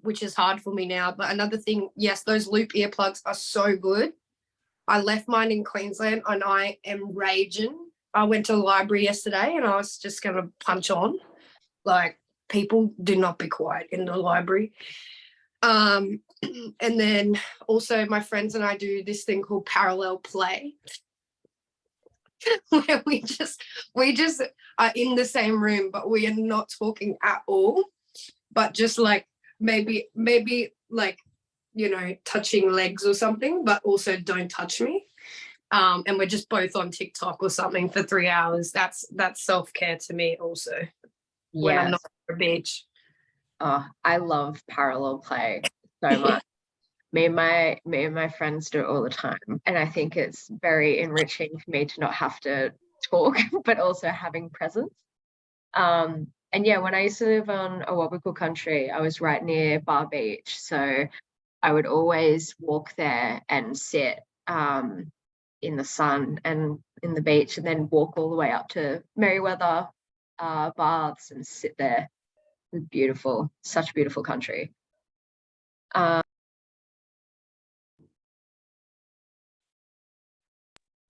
Which is hard for me now. But another thing, yes, those Loop earplugs are so good. I left mine in Queensland and I am raging. I went to the library yesterday and I was just going to punch on. Like, people do not be quiet in the library. And then also my friends and I do this thing called parallel play, where we just are in the same room, but we are not talking at all, but just like maybe like, you know, touching legs or something, but also don't touch me. And we're just both on TikTok or something for 3 hours. That's self-care to me also. Yes. When I'm not on the beach. Oh, I love parallel play so much. Me and my friends do it all the time, and I think it's very enriching for me to not have to talk, but also having presence. And yeah, when I used to live on Awabakal country, I was right near Bar Beach, so I would always walk there and sit in the sun and in the beach, and then walk all the way up to Merewether baths and sit there. It's beautiful, such a beautiful country.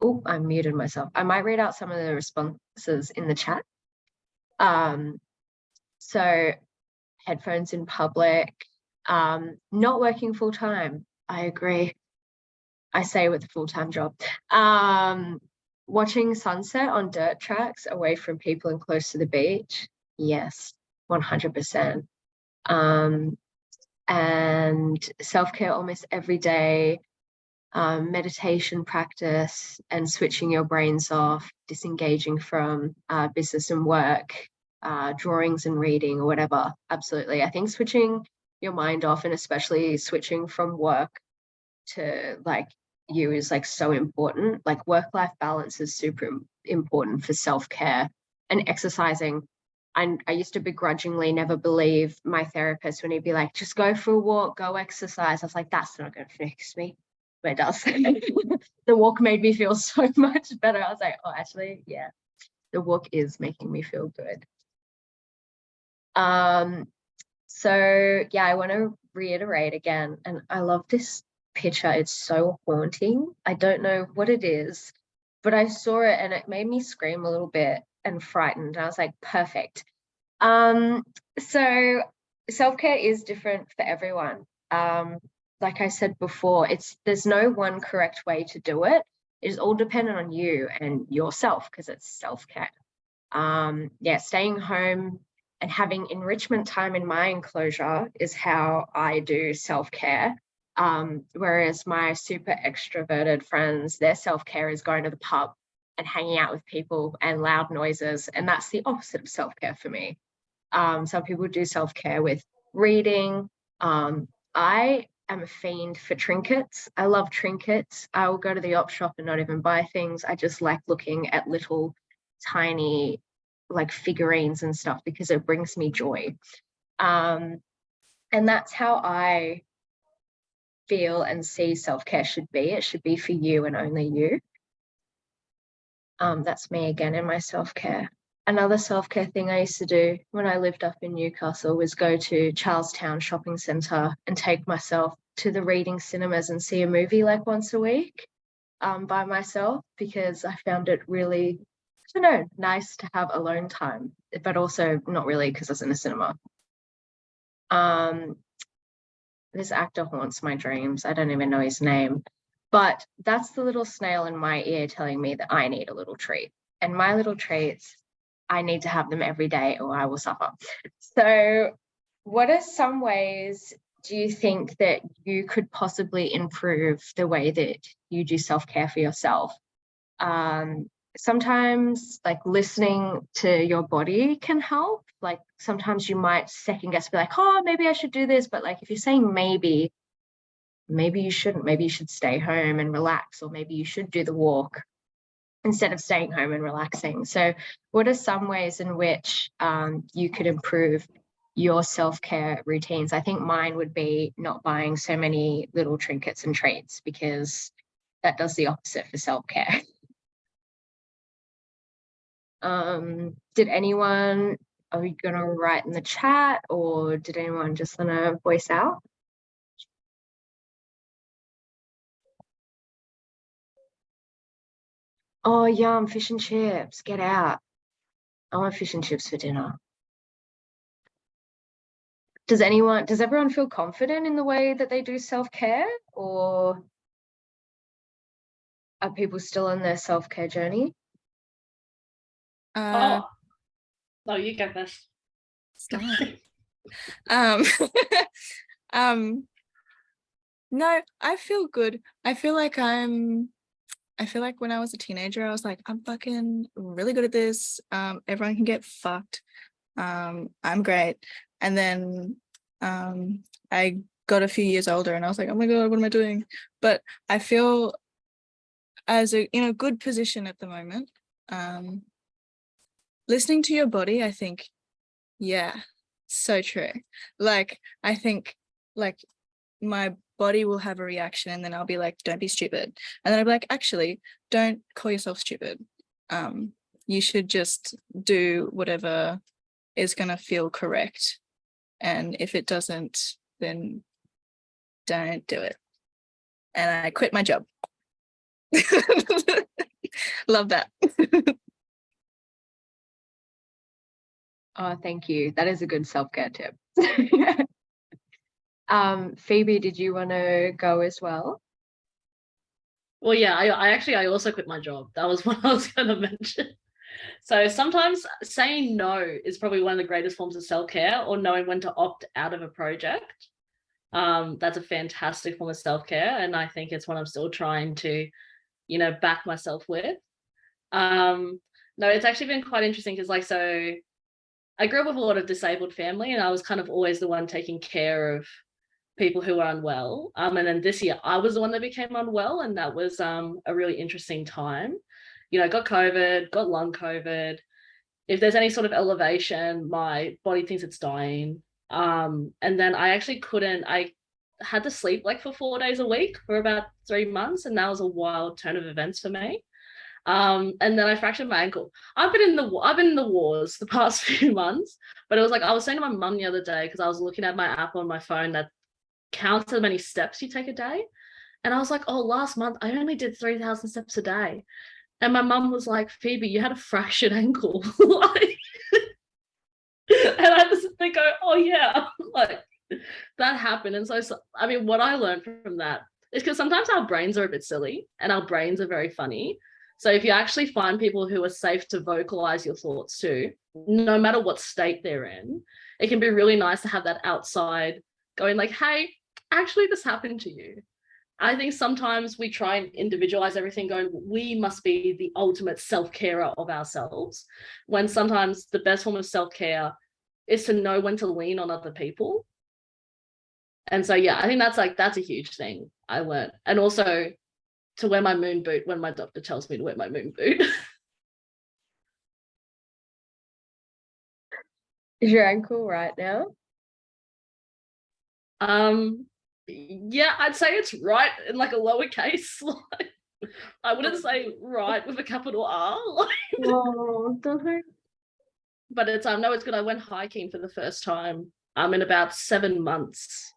Oh, I muted myself. I might read out some of the responses in the chat. So headphones in public, not working full time. I agree. I say with a full-time job. Watching sunset on dirt tracks away from people and close to the beach. Yes, 100%. And self-care almost every day. Meditation practice and switching your brains off, disengaging from business and work, drawings and reading or whatever. Absolutely. I think switching your mind off, and especially switching from work to like you, is like so important. Like work-life balance is super important for self-care. And exercising. I used to begrudgingly never believe my therapist when he'd be like, just go for a walk, go exercise. I was like, that's not going to fix me. But it does. The walk made me feel so much better. I was like, oh, actually, yeah, the walk is making me feel good. So yeah, I want to reiterate again, and I love this picture. It's so haunting. I don't know what it is, but I saw it and it made me scream a little bit and frightened. And I was like, perfect. So self-care is different for everyone. like I said before, there's no one correct way to do it. It is all dependent on you and yourself, because it's self-care. Staying home and having enrichment time in my enclosure is how I do self-care. Whereas my super extroverted friends, their self-care is going to the pub and hanging out with people and loud noises. And that's the opposite of self-care for me. Some people do self-care with reading. I am a fiend for trinkets. I love trinkets. I will go to the op shop and not even buy things. I just like looking at little tiny like figurines and stuff because it brings me joy. And that's how I feel and see self-care should be. It should be for you and only you. That's me again in my self-care. Another self-care thing I used to do when I lived up in Newcastle was go to Charlestown Shopping Centre and take myself to the Reading cinemas and see a movie like once a week by myself, because I found it really, I don't know, nice to have alone time, but also not really because I was in a cinema. This actor haunts my dreams. I don't even know his name, but that's the little snail in my ear telling me that I need a little treat. And my little treats, I need to have them every day or I will suffer. So what are some ways do you think that you could possibly improve the way that you do self-care for yourself? Sometimes like listening to your body can help. Like sometimes you might second guess, be like, oh, maybe I should do this. But like if you're saying maybe you shouldn't. Maybe you should stay home and relax, or maybe you should do the walk instead of staying home and relaxing. So what are some ways in which you could improve your self-care routines? I think mine would be not buying so many little trinkets and treats, because that does the opposite for self-care. Did anyone, are you going to write in the chat, or did anyone just want to voice out? Oh, yum, fish and chips, get out. I want fish and chips for dinner. Does everyone feel confident in the way that they do self-care, or are people still on their self-care journey? No, you go first. Stop. No, I feel good. I feel like when I was a teenager, I was like, I'm fucking really good at this. Everyone can get fucked. I'm great. And then I got a few years older and I was like, oh my God, what am I doing? But I feel in a good position at the moment. Listening to your body, I think, yeah, so true. Like, I think like my body will have a reaction and then I'll be like, don't be stupid. And then I'll be like, actually, don't call yourself stupid. You should just do whatever is going to feel correct. And if it doesn't, then don't do it. And I quit my job. Love that. Oh, thank you. That is a good self-care tip. Phoebe, did you want to go as well? Well, yeah, I also quit my job. That was what I was going to mention. So sometimes saying no is probably one of the greatest forms of self-care, or knowing when to opt out of a project. That's a fantastic form of self-care, and I think it's one I'm still trying to, back myself with. No, it's actually been quite interesting because, like, so I grew up with a lot of disabled family, and I was kind of always the one taking care of people who were unwell. And then this year I was the one that became unwell, and that was a really interesting time. Got COVID, got long COVID. If there's any sort of elevation, my body thinks it's dying. And then I had to sleep like for 4 days a week for about 3 months, and that was a wild turn of events for me. And then I fractured my ankle. I've been in the wars the past few months, but it was like I was saying to my mum the other day, because I was looking at my app on my phone that counts how many steps you take a day, and I was like, oh, last month I only did 3,000 steps a day. And my mum was like, Phoebe, you had a fractured ankle. And I just think, oh yeah, like that happened. And so I mean, what I learned from that is because sometimes our brains are a bit silly and our brains are very funny. So if you actually find people who are safe to vocalize your thoughts to, no matter what state they're in, it can be really nice to have that outside going like, hey, actually this happened to you. I think sometimes we try and individualize everything going, we must be the ultimate self-carer of ourselves, when sometimes the best form of self-care is to know when to lean on other people. And so, yeah, I think that's a huge thing I learned. And also to wear my moon boot when my doctor tells me to wear my moon boot. Is your ankle right now? Yeah, I'd say it's right in like a lowercase. I wouldn't say right with a capital R. Oh, don't. But it's no, it's good. I went hiking for the first time in about 7 months.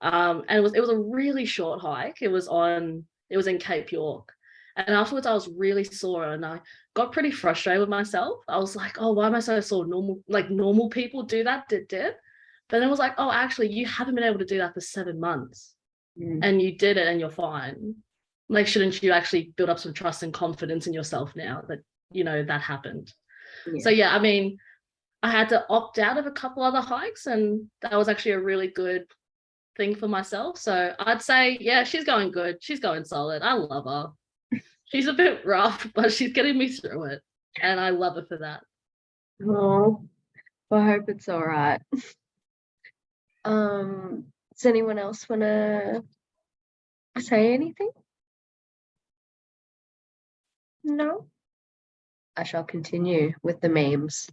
And it was a really short hike. It was in Cape York. And afterwards I was really sore and I got pretty frustrated with myself. I was like, oh, why am I so sore? Normal people do that, But then it was like, oh, actually, you haven't been able to do that for 7 months. And you did it and you're fine. Like, shouldn't you actually build up some trust and confidence in yourself now that, that happened? So, yeah, I mean, I had to opt out of a couple other hikes and that was actually a really good thing for myself. So I'd say, yeah, she's going good. She's going solid. I love her. She's a bit rough, but she's getting me through it. And I love her for that. Oh, well, I hope it's all right. Does anyone else want to say anything? No? I shall continue with the memes.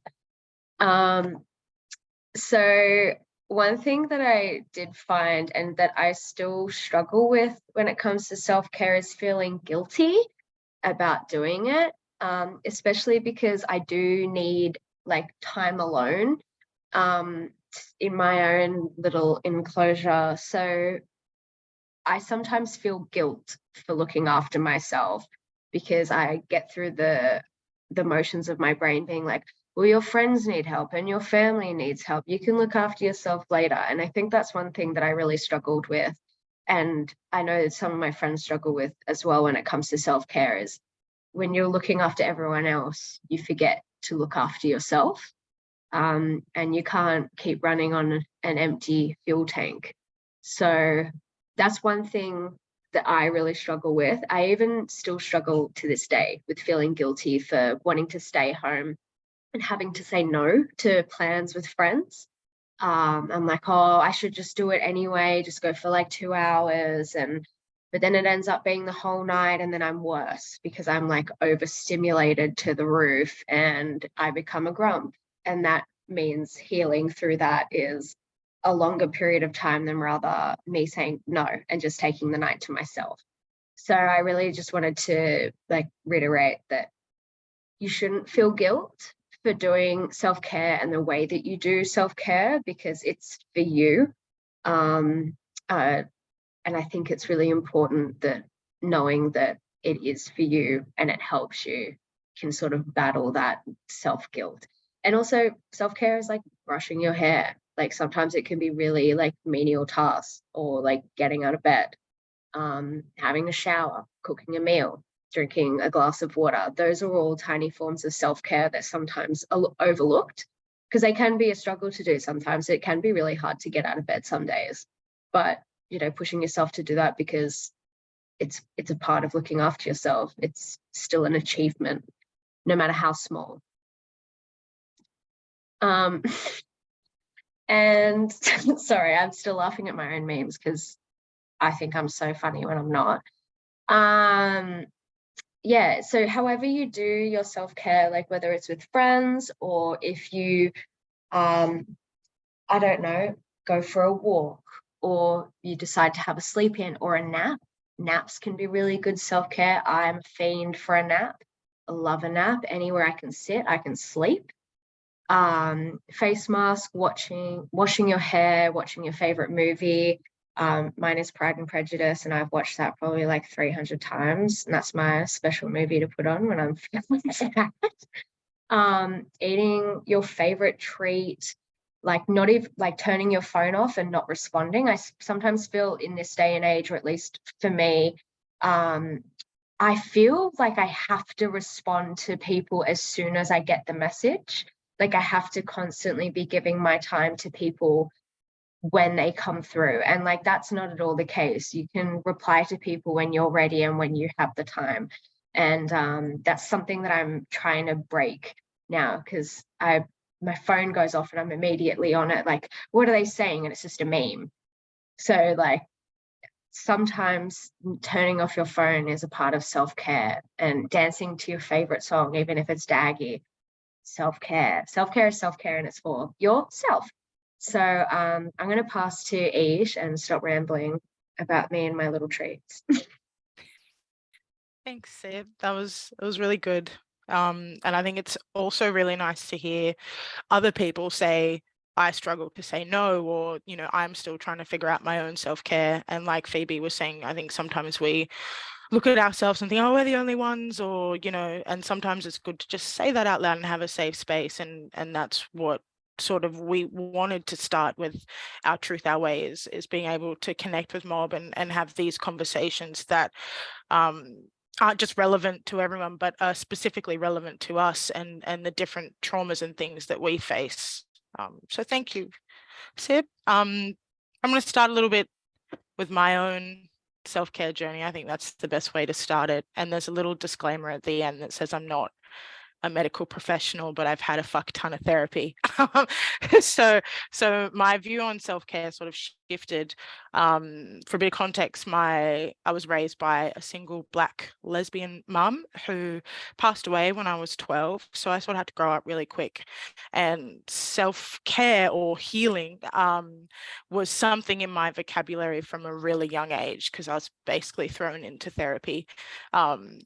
So one thing that I did find and that I still struggle with when it comes to self-care is feeling guilty about doing it, especially because I do need like time alone in my own little enclosure. So I sometimes feel guilt for looking after myself because I get through the motions of my brain being like, well, your friends need help and your family needs help. You can look after yourself later. And I think that's one thing that I really struggled with. And I know that some of my friends struggle with as well when it comes to self-care is when you're looking after everyone else, you forget to look after yourself. And you can't keep running on an empty fuel tank. So that's one thing that I really struggle with. I even still struggle to this day with feeling guilty for wanting to stay home and having to say no to plans with friends. I'm like, oh, I should just do it anyway, just go for like 2 hours. But then it ends up being the whole night and then I'm worse because I'm like overstimulated to the roof and I become a grump. And that means healing through that is a longer period of time than rather me saying no and just taking the night to myself. So I really just wanted to like reiterate that you shouldn't feel guilt for doing self-care and the way that you do self-care because it's for you. And I think it's really important that knowing that it is for you and it helps you can sort of battle that self-guilt. And also self-care is like brushing your hair. Like sometimes it can be really like menial tasks or like getting out of bed, having a shower, cooking a meal, drinking a glass of water. Those are all tiny forms of self-care that sometimes are overlooked because they can be a struggle to do. Sometimes it can be really hard to get out of bed some days, but pushing yourself to do that because it's a part of looking after yourself. It's still an achievement, no matter how small. And sorry, I'm still laughing at my own memes because I think I'm so funny when I'm not. Yeah, so however you do your self-care, like whether it's with friends or if you, I don't know, go for a walk or you decide to have a sleep in or a nap. Naps can be really good self-care. I'm a fiend for a nap. I love a nap. Anywhere I can sit, I can sleep. Face mask, washing your hair, watching your favorite movie. Mine is Pride and Prejudice, and I've watched that probably like 300 times, and that's my special movie to put on when I'm feeling sad. Eating your favorite treat, like not even like turning your phone off and not responding. I sometimes feel in this day and age, or at least for me, I feel like I have to respond to people as soon as I get the message. Like I have to constantly be giving my time to people when they come through. And like, that's not at all the case. You can reply to people when you're ready and when you have the time. And that's something that I'm trying to break now, because my phone goes off and I'm immediately on it. Like, what are they saying? And it's just a meme. So like, sometimes turning off your phone is a part of self-care, and dancing to your favorite song, even if it's Daggy. Self-care is self-care, and it's for yourself. So I'm going to pass to Ish and stop rambling about me and my little treats. Thanks, Seb. It was really good. And I think it's also really nice to hear other people say, I struggle to say no, or, you know, I'm still trying to figure out my own self-care. And like Phoebe was saying, I think sometimes we look at ourselves and think, oh, we're the only ones, or, you know, and sometimes it's good to just say that out loud and have a safe space. And that's what sort of we wanted to start with our Truth Our Way, is being able to connect with Mob and have these conversations that aren't just relevant to everyone, but are specifically relevant to us and the different traumas and things that we face. So thank you, Seb. I'm going to start a little bit with my own self-care journey. I think that's the best way to start it. And there's a little disclaimer at the end that says I'm not a medical professional, but I've had a fuck ton of therapy. So my view on self-care sort of shifted. For a bit of context, I was raised by a single Black lesbian mum who passed away when I was 12. So I sort of had to grow up really quick. And self-care or healing was something in my vocabulary from a really young age, because I was basically thrown into therapy and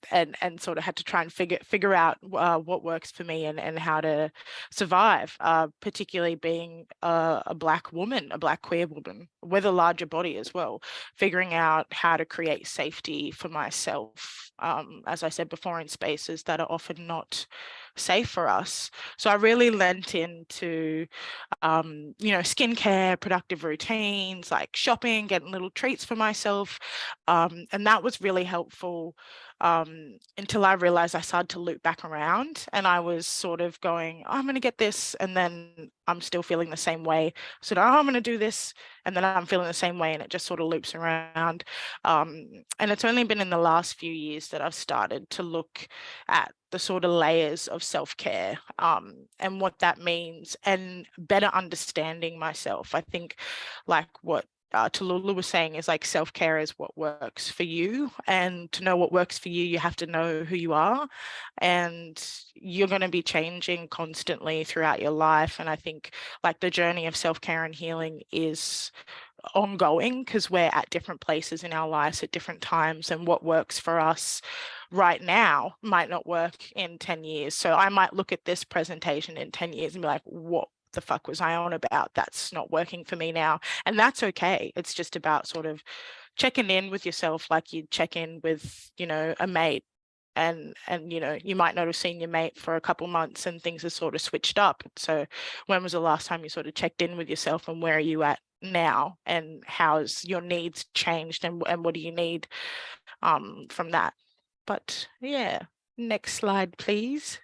sort of had to try and figure out what works for me and how to survive, particularly being a Black woman, a Black queer woman with a larger body as well, figuring out how to create safety for myself, as I said before, in spaces that are often not safe for us. So I really lent into, you know, skincare, productive routines, like shopping, getting little treats for myself. And that was really helpful until I realized I started to loop back around, and I was sort of going, oh, I'm going to get this, and then I'm still feeling the same way. So I'm going to do this, and then I'm feeling the same way, and it just sort of loops around. And it's only been in the last few years that I've started to look at the sort of layers of self-care and what that means, and better understanding myself. I think like what Tallulah was saying is like self-care is what works for you, and to know what works for you, you have to know who you are, and you're going to be changing constantly throughout your life. And I think like the journey of self-care and healing is ongoing, because we're at different places in our lives at different times, and what works for us right now might not work in 10 years. So I might look at this presentation in 10 years and be like, what the fuck was I on about? That's not working for me now. And that's okay. It's just about sort of checking in with yourself like you'd check in with, you know, a mate. And you know, you might not have seen your mate for a couple months and things are sort of switched up. So when was the last time you sort of checked in with yourself, and where are you at now, and how's your needs changed, and what do you need from that? But yeah, next slide, please.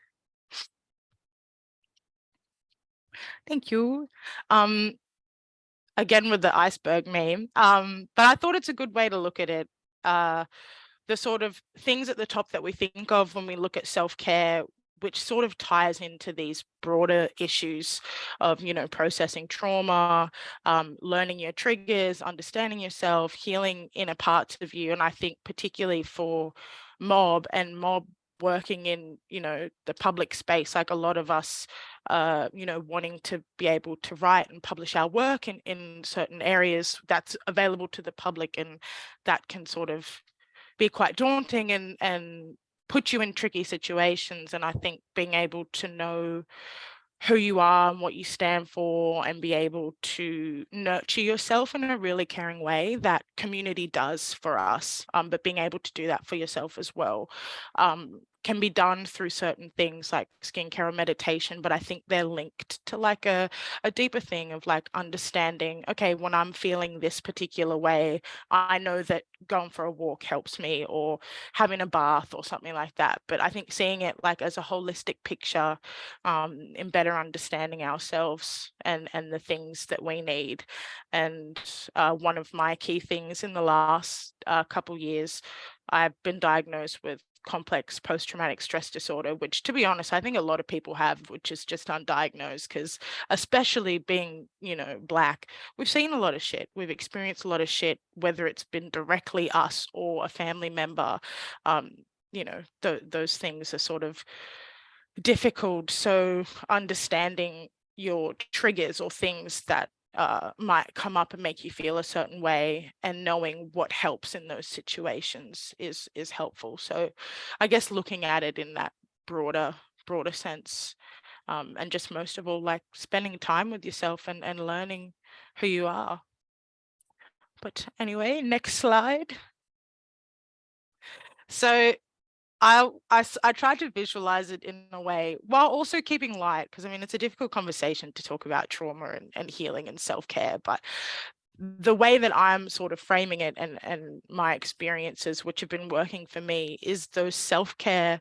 Thank you. Again with the iceberg meme, but I thought it's a good way to look at it. The sort of things at the top that we think of when we look at self-care, which sort of ties into these broader issues of, you know, processing trauma, learning your triggers, understanding yourself, healing inner parts of you. And I think particularly for Mob working in, you know, the public space, like a lot of us, you know, wanting to be able to write and publish our work in certain areas that's available to the public, and that can sort of be quite daunting and put you in tricky situations. And I think being able to know who you are and what you stand for, and be able to nurture yourself in a really caring way that community does for us, but being able to do that for yourself as well, can be done through certain things like skincare or meditation, but I think they're linked to like a deeper thing of like understanding, okay, when I'm feeling this particular way, I know that going for a walk helps me, or having a bath or something like that. But I think seeing it like as a holistic picture, in better understanding ourselves and the things that we need. And one of my key things in the last couple years, I've been diagnosed with complex post-traumatic stress disorder, which, to be honest, I think a lot of people have, which is just undiagnosed, because especially being, you know, Black, we've seen a lot of shit. We've experienced a lot of shit, whether it's been directly us or a family member. You know, those things are sort of difficult. So understanding your triggers or things that might come up and make you feel a certain way, and knowing what helps in those situations is helpful. So I guess looking at it in that broader sense, and just most of all, like spending time with yourself and learning who you are. But anyway, next slide. So I tried to visualize it in a way while also keeping light, because I mean, it's a difficult conversation to talk about trauma and healing and self-care, but the way that I'm sort of framing it and my experiences, which have been working for me, is those self-care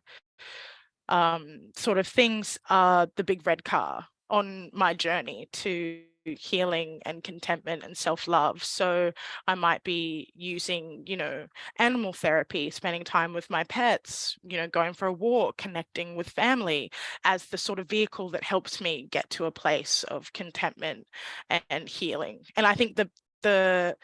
sort of things are the big red car on my journey to healing and contentment and self-love. So I might be using, you know, animal therapy, spending time with my pets, you know, going for a walk, connecting with family as the sort of vehicle that helps me get to a place of contentment and healing. And I think the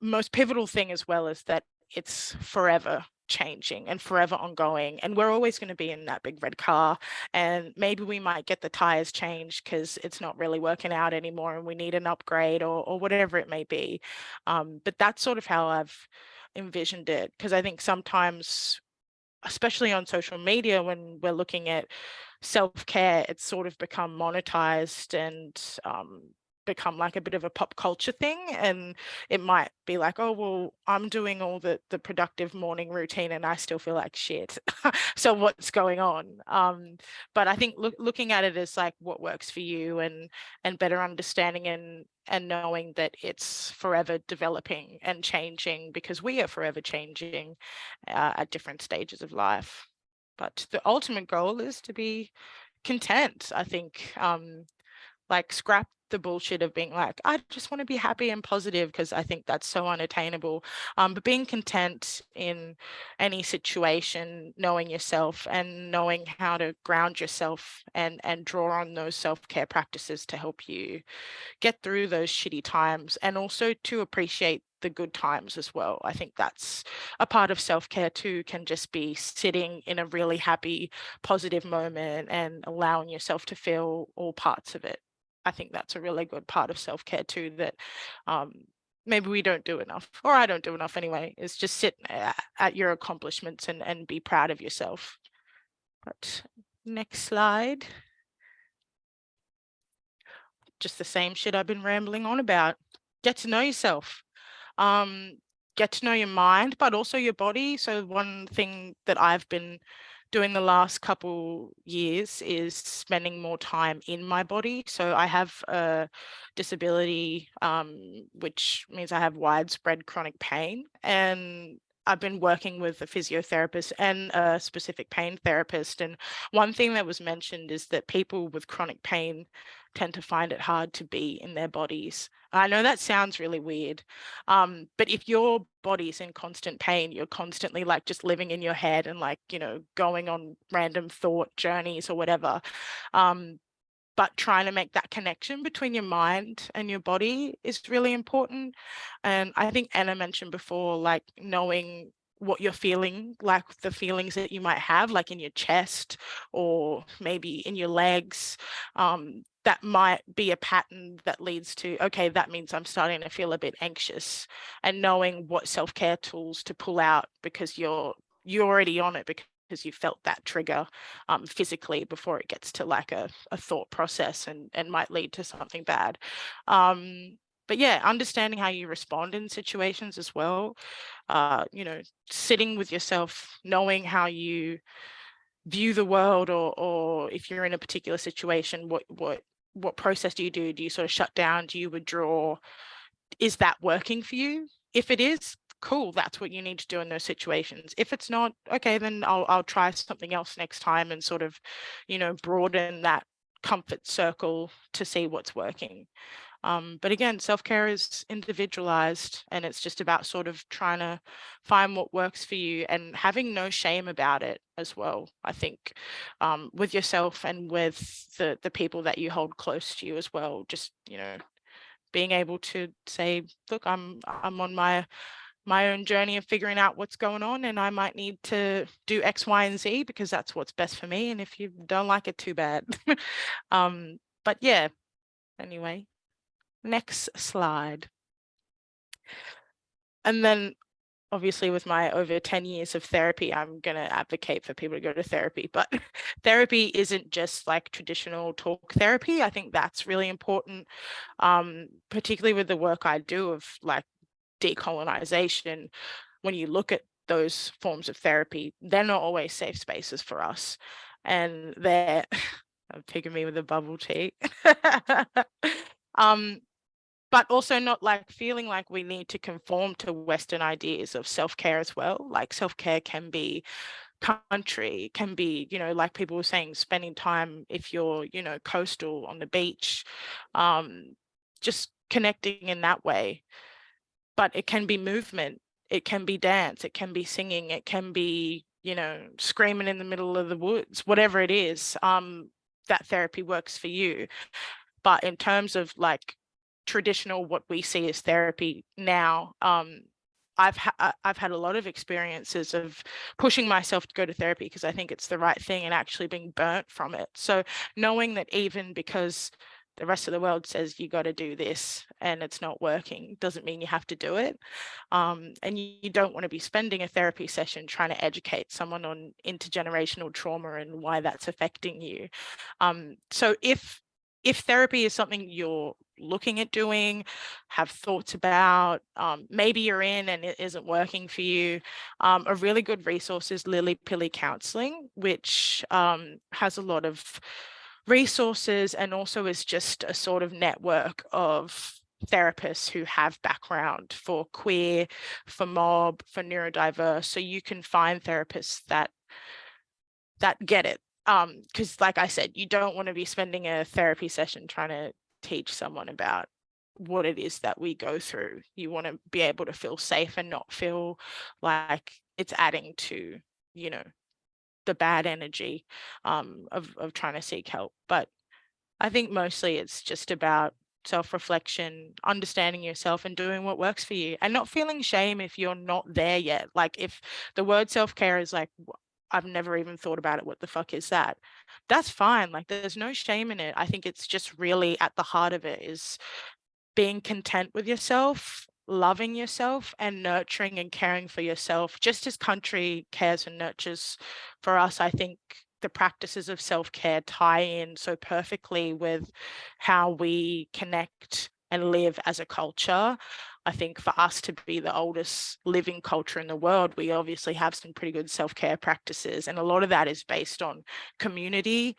most pivotal thing as well is that it's forever changing and forever ongoing, and we're always going to be in that big red car, and maybe we might get the tires changed because it's not really working out anymore and we need an upgrade or whatever it may be, but that's sort of how I've envisioned it, because I think sometimes, especially on social media, when we're looking at self-care, it's sort of become monetized and become like a bit of a pop culture thing, and it might be like, oh well, I'm doing all the productive morning routine and I still feel like shit. So what's going on? But I think looking at it as like what works for you, and better understanding and knowing that it's forever developing and changing, because we are forever changing at different stages of life. But the ultimate goal is to be content, I think. Like scrap the bullshit of being like, I just want to be happy and positive, because I think that's so unattainable. But being content in any situation, knowing yourself and knowing how to ground yourself and draw on those self-care practices to help you get through those shitty times, and also to appreciate the good times as well. I think that's a part of self-care too, can just be sitting in a really happy, positive moment and allowing yourself to feel all parts of it. I think that's a really good part of self-care too, that maybe we don't do enough, or I don't do enough anyway, is just sit at your accomplishments and be proud of yourself. But next slide. Just the same shit I've been rambling on about. Get to know yourself. Get to know your mind, but also your body. So one thing that I've been doing the last couple years is spending more time in my body. So I have a disability, which means I have widespread chronic pain, and I've been working with a physiotherapist and a specific pain therapist. And one thing that was mentioned is that people with chronic pain tend to find it hard to be in their bodies. I know that sounds really weird, but if your body's in constant pain, you're constantly like just living in your head and like, you know, going on random thought journeys or whatever. But trying to make that connection between your mind and your body is really important. And I think Anna mentioned before, like knowing what you're feeling, like the feelings that you might have, like in your chest or maybe in your legs, that might be a pattern that leads to, okay, that means I'm starting to feel a bit anxious, and knowing what self-care tools to pull out, because you're already on it, because you felt that trigger physically before it gets to like a thought process and might lead to something bad. but yeah, understanding how you respond in situations as well. You know, sitting with yourself, knowing how you view the world, or if you're in a particular situation, what process do you do? Do you sort of shut down? Do you withdraw? Is that working for you? If it is, cool, that's what you need to do in those situations. If it's not, okay, then I'll try something else next time, and sort of, you know, broaden that comfort circle to see what's working. But again, self-care is individualized, and it's just about sort of trying to find what works for you and having no shame about it as well. I think with yourself and with the people that you hold close to you as well, just, you know, being able to say, look, I'm on my own journey of figuring out what's going on, and I might need to do X, Y, and Z because that's what's best for me. And if you don't like it, too bad. But yeah, anyway, next slide. And then obviously with my over 10 years of therapy, I'm going to advocate for people to go to therapy, but therapy isn't just like traditional talk therapy. I think that's really important, particularly with the work I do of like decolonization. When you look at those forms of therapy, they're not always safe spaces for us. And they're, picking me with a bubble tea. But also not like feeling like we need to conform to Western ideas of self-care as well. Like self-care can be country, can be, you know, like people were saying, spending time if you're, you know, coastal on the beach, just connecting in that way. But it can be movement, it can be dance, it can be singing, it can be, you know, screaming in the middle of the woods, whatever it is, that therapy works for you. But in terms of like traditional, what we see as therapy now, I've had a lot of experiences of pushing myself to go to therapy because I think it's the right thing and actually being burnt from it. So knowing that even because the rest of the world says you got to do this and it's not working doesn't mean you have to do it. And you don't want to be spending a therapy session trying to educate someone on intergenerational trauma and why that's affecting you. So if therapy is something you're looking at doing, have thoughts about, maybe you're in and it isn't working for you, a really good resource is Lily Pilly Counseling, which has a lot of resources and also is just a sort of network of therapists who have background for queer, for mob, for neurodiverse. So you can find therapists that get it. Because like I said, you don't want to be spending a therapy session trying to teach someone about what it is that we go through. You want to be able to feel safe and not feel like it's adding to, you know, the bad energy of trying to seek help. But I think mostly it's just about self-reflection, understanding yourself and doing what works for you, and not feeling shame if you're not there yet. Like if the word self-care is like, I've never even thought about it, what the fuck is that? That's fine. Like there's no shame in it. I think it's just really at the heart of it is being content with yourself, loving yourself and nurturing and caring for yourself, just as country cares and nurtures for us. I think the practices of self-care tie in so perfectly with how we connect and live as a culture. I think for us to be the oldest living culture in the world, we obviously have some pretty good self-care practices. And a lot of that is based on community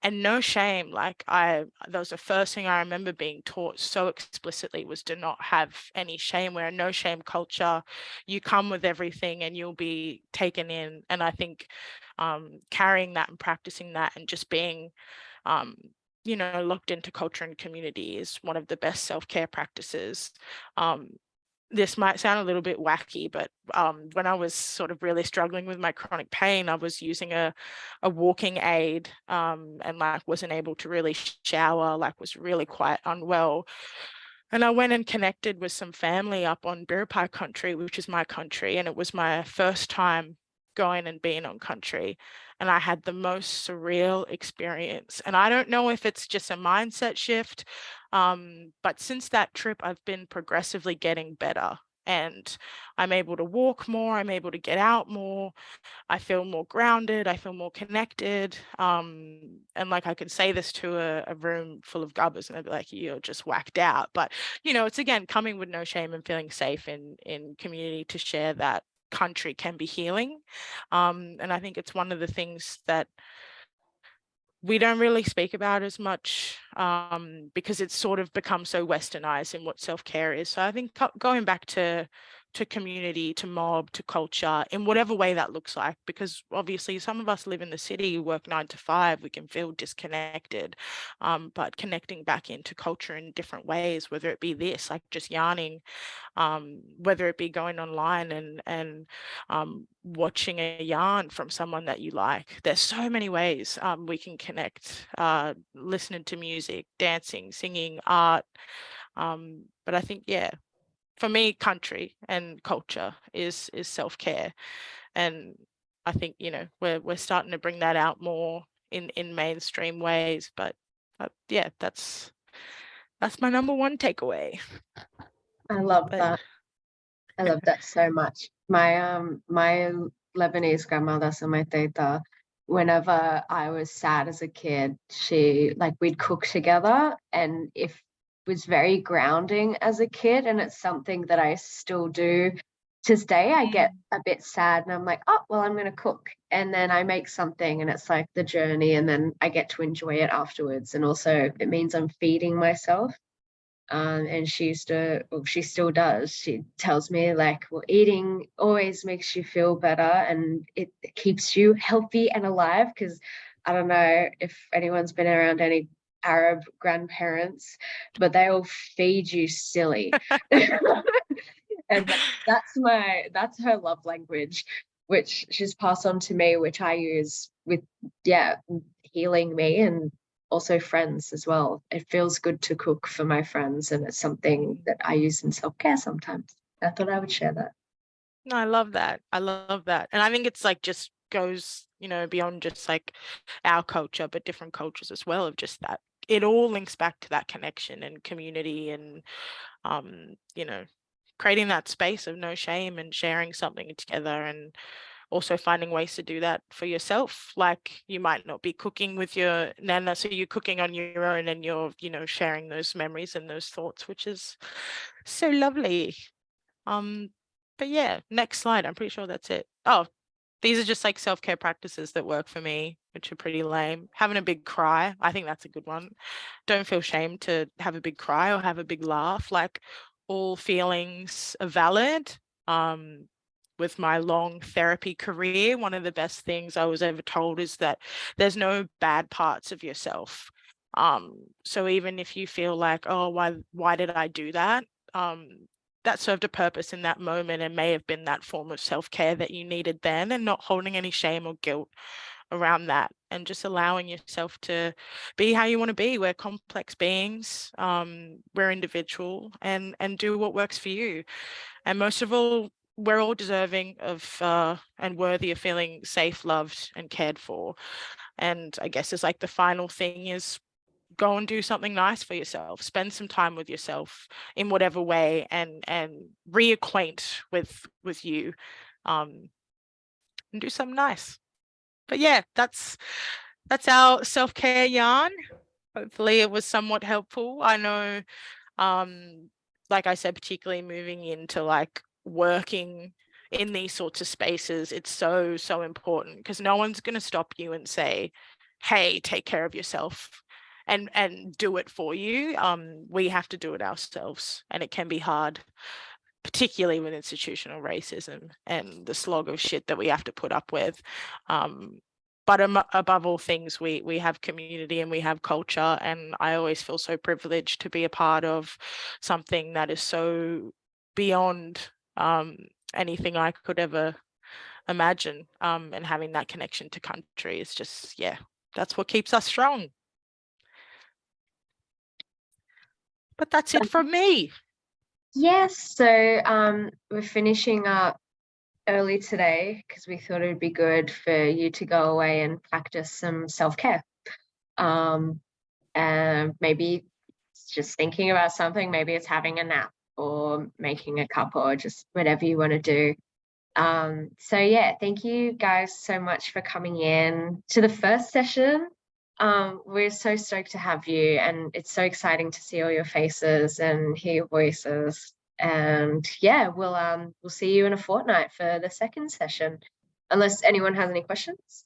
and no shame. Like that was the first thing I remember being taught so explicitly, was to not have any shame. We're a no shame culture. You come with everything and you'll be taken in. And I think carrying that and practicing that and just being, you know, locked into culture and community is one of the best self-care practices. This might sound a little bit wacky, but when I was sort of really struggling with my chronic pain, I was using a walking aid and like wasn't able to really shower, like was really quite unwell. And I went and connected with some family up on Biripi country, which is my country. And it was my first time going and being on country. And I had the most surreal experience. And I don't know if it's just a mindset shift, but since that trip, I've been progressively getting better. and I'm able to walk more, I'm able to get out more, I feel more grounded, I feel more connected. And like I could say this to a room full of gubbers and they'd be like, you're just whacked out. But, you know, it's again coming with no shame and feeling safe in community to share that country can be healing. And I think it's one of the things that we don't really speak about as much because it's sort of become so westernized in what self-care is. So I think going back to community, to mob, to culture, in whatever way that looks like, because obviously some of us live in the city, work 9 to 5, we can feel disconnected, but connecting back into culture in different ways, whether it be this, like just yarning, whether it be going online and watching a yarn from someone that you like. There's so many ways we can connect, listening to music, dancing, singing, art. But I think, yeah, for me, country and culture is self-care. And I think, you know, we're starting to bring that out more in mainstream ways. But yeah, that's my number one takeaway. I love that. I love that so much. My my Lebanese grandmother, so my teta, whenever I was sad as a kid, she like we'd cook together, and if was very grounding as a kid, and it's something that I still do to this day. I get a bit sad and I'm like, oh well, I'm gonna cook, and then I make something and it's like the journey, and then I get to enjoy it afterwards, and also it means I'm feeding myself. And she used to, well, she still does, she tells me like, well, eating always makes you feel better and it keeps you healthy and alive, because I don't know if anyone's been around any Arab grandparents, but they all feed you silly. And that's her love language, which she's passed on to me, which I use with healing me, and also friends as well. It feels good to cook for my friends, and it's something that I use in self-care sometimes. I thought I would share that. No, I love that. I love that. And I think it's like just goes, you know, beyond just like our culture, but different cultures as well, of just that. It all links back to that connection and community and, you know, creating that space of no shame and sharing something together, and also finding ways to do that for yourself. Like you might not be cooking with your nana, so you're cooking on your own and you're, you know, sharing those memories and those thoughts, which is so lovely. But yeah, next slide. I'm pretty sure that's it. Oh, these are just like self-care practices that work for me, which are pretty lame. Having a big cry, I think that's a good one. Don't feel shame to have a big cry or have a big laugh. Like all feelings are valid. With my long therapy career, one of the best things I was ever told is that there's no bad parts of yourself. So even if you feel like, oh, why did I do that? That served a purpose in that moment and may have been that form of self-care that you needed then, and not holding any shame or guilt around that, and just allowing yourself to be how you want to be. We're complex beings, we're individual, and do what works for you. And most of all, we're all deserving of and worthy of feeling safe, loved, and cared for. And I guess it's like the final thing is go and do something nice for yourself. Spend some time with yourself in whatever way, and reacquaint with you, and do something nice. But yeah, that's our self-care yarn. Hopefully it was somewhat helpful. I know, like I said, particularly moving into like working in these sorts of spaces, it's so important, because no one's going to stop you and say, hey, take care of yourself and do it for you. We have to do it ourselves, and it can be hard, particularly with institutional racism and the slog of shit that we have to put up with. But above all things, we have community and we have culture, and I always feel so privileged to be a part of something that is so beyond anything I could ever imagine, and having that connection to country is just, yeah, that's what keeps us strong. But that's it from me. Yes, so we're finishing up early today because we thought it would be good for you to go away and practice some self-care. And maybe it's just thinking about something, maybe it's having a nap, or making a cup or just whatever you want to do. So yeah, thank you guys so much for coming in to the first session. We're so stoked to have you, and it's so exciting to see all your faces and hear your voices. And yeah, we'll see you in a fortnight for the second session, unless anyone has any questions.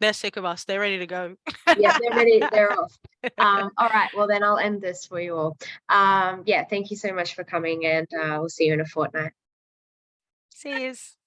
They're sick of us. They're ready to go. Yeah, they're ready. They're off. All right. Well, then I'll end this for you all. Yeah, thank you so much for coming, and we'll see you in a fortnight. Cheers.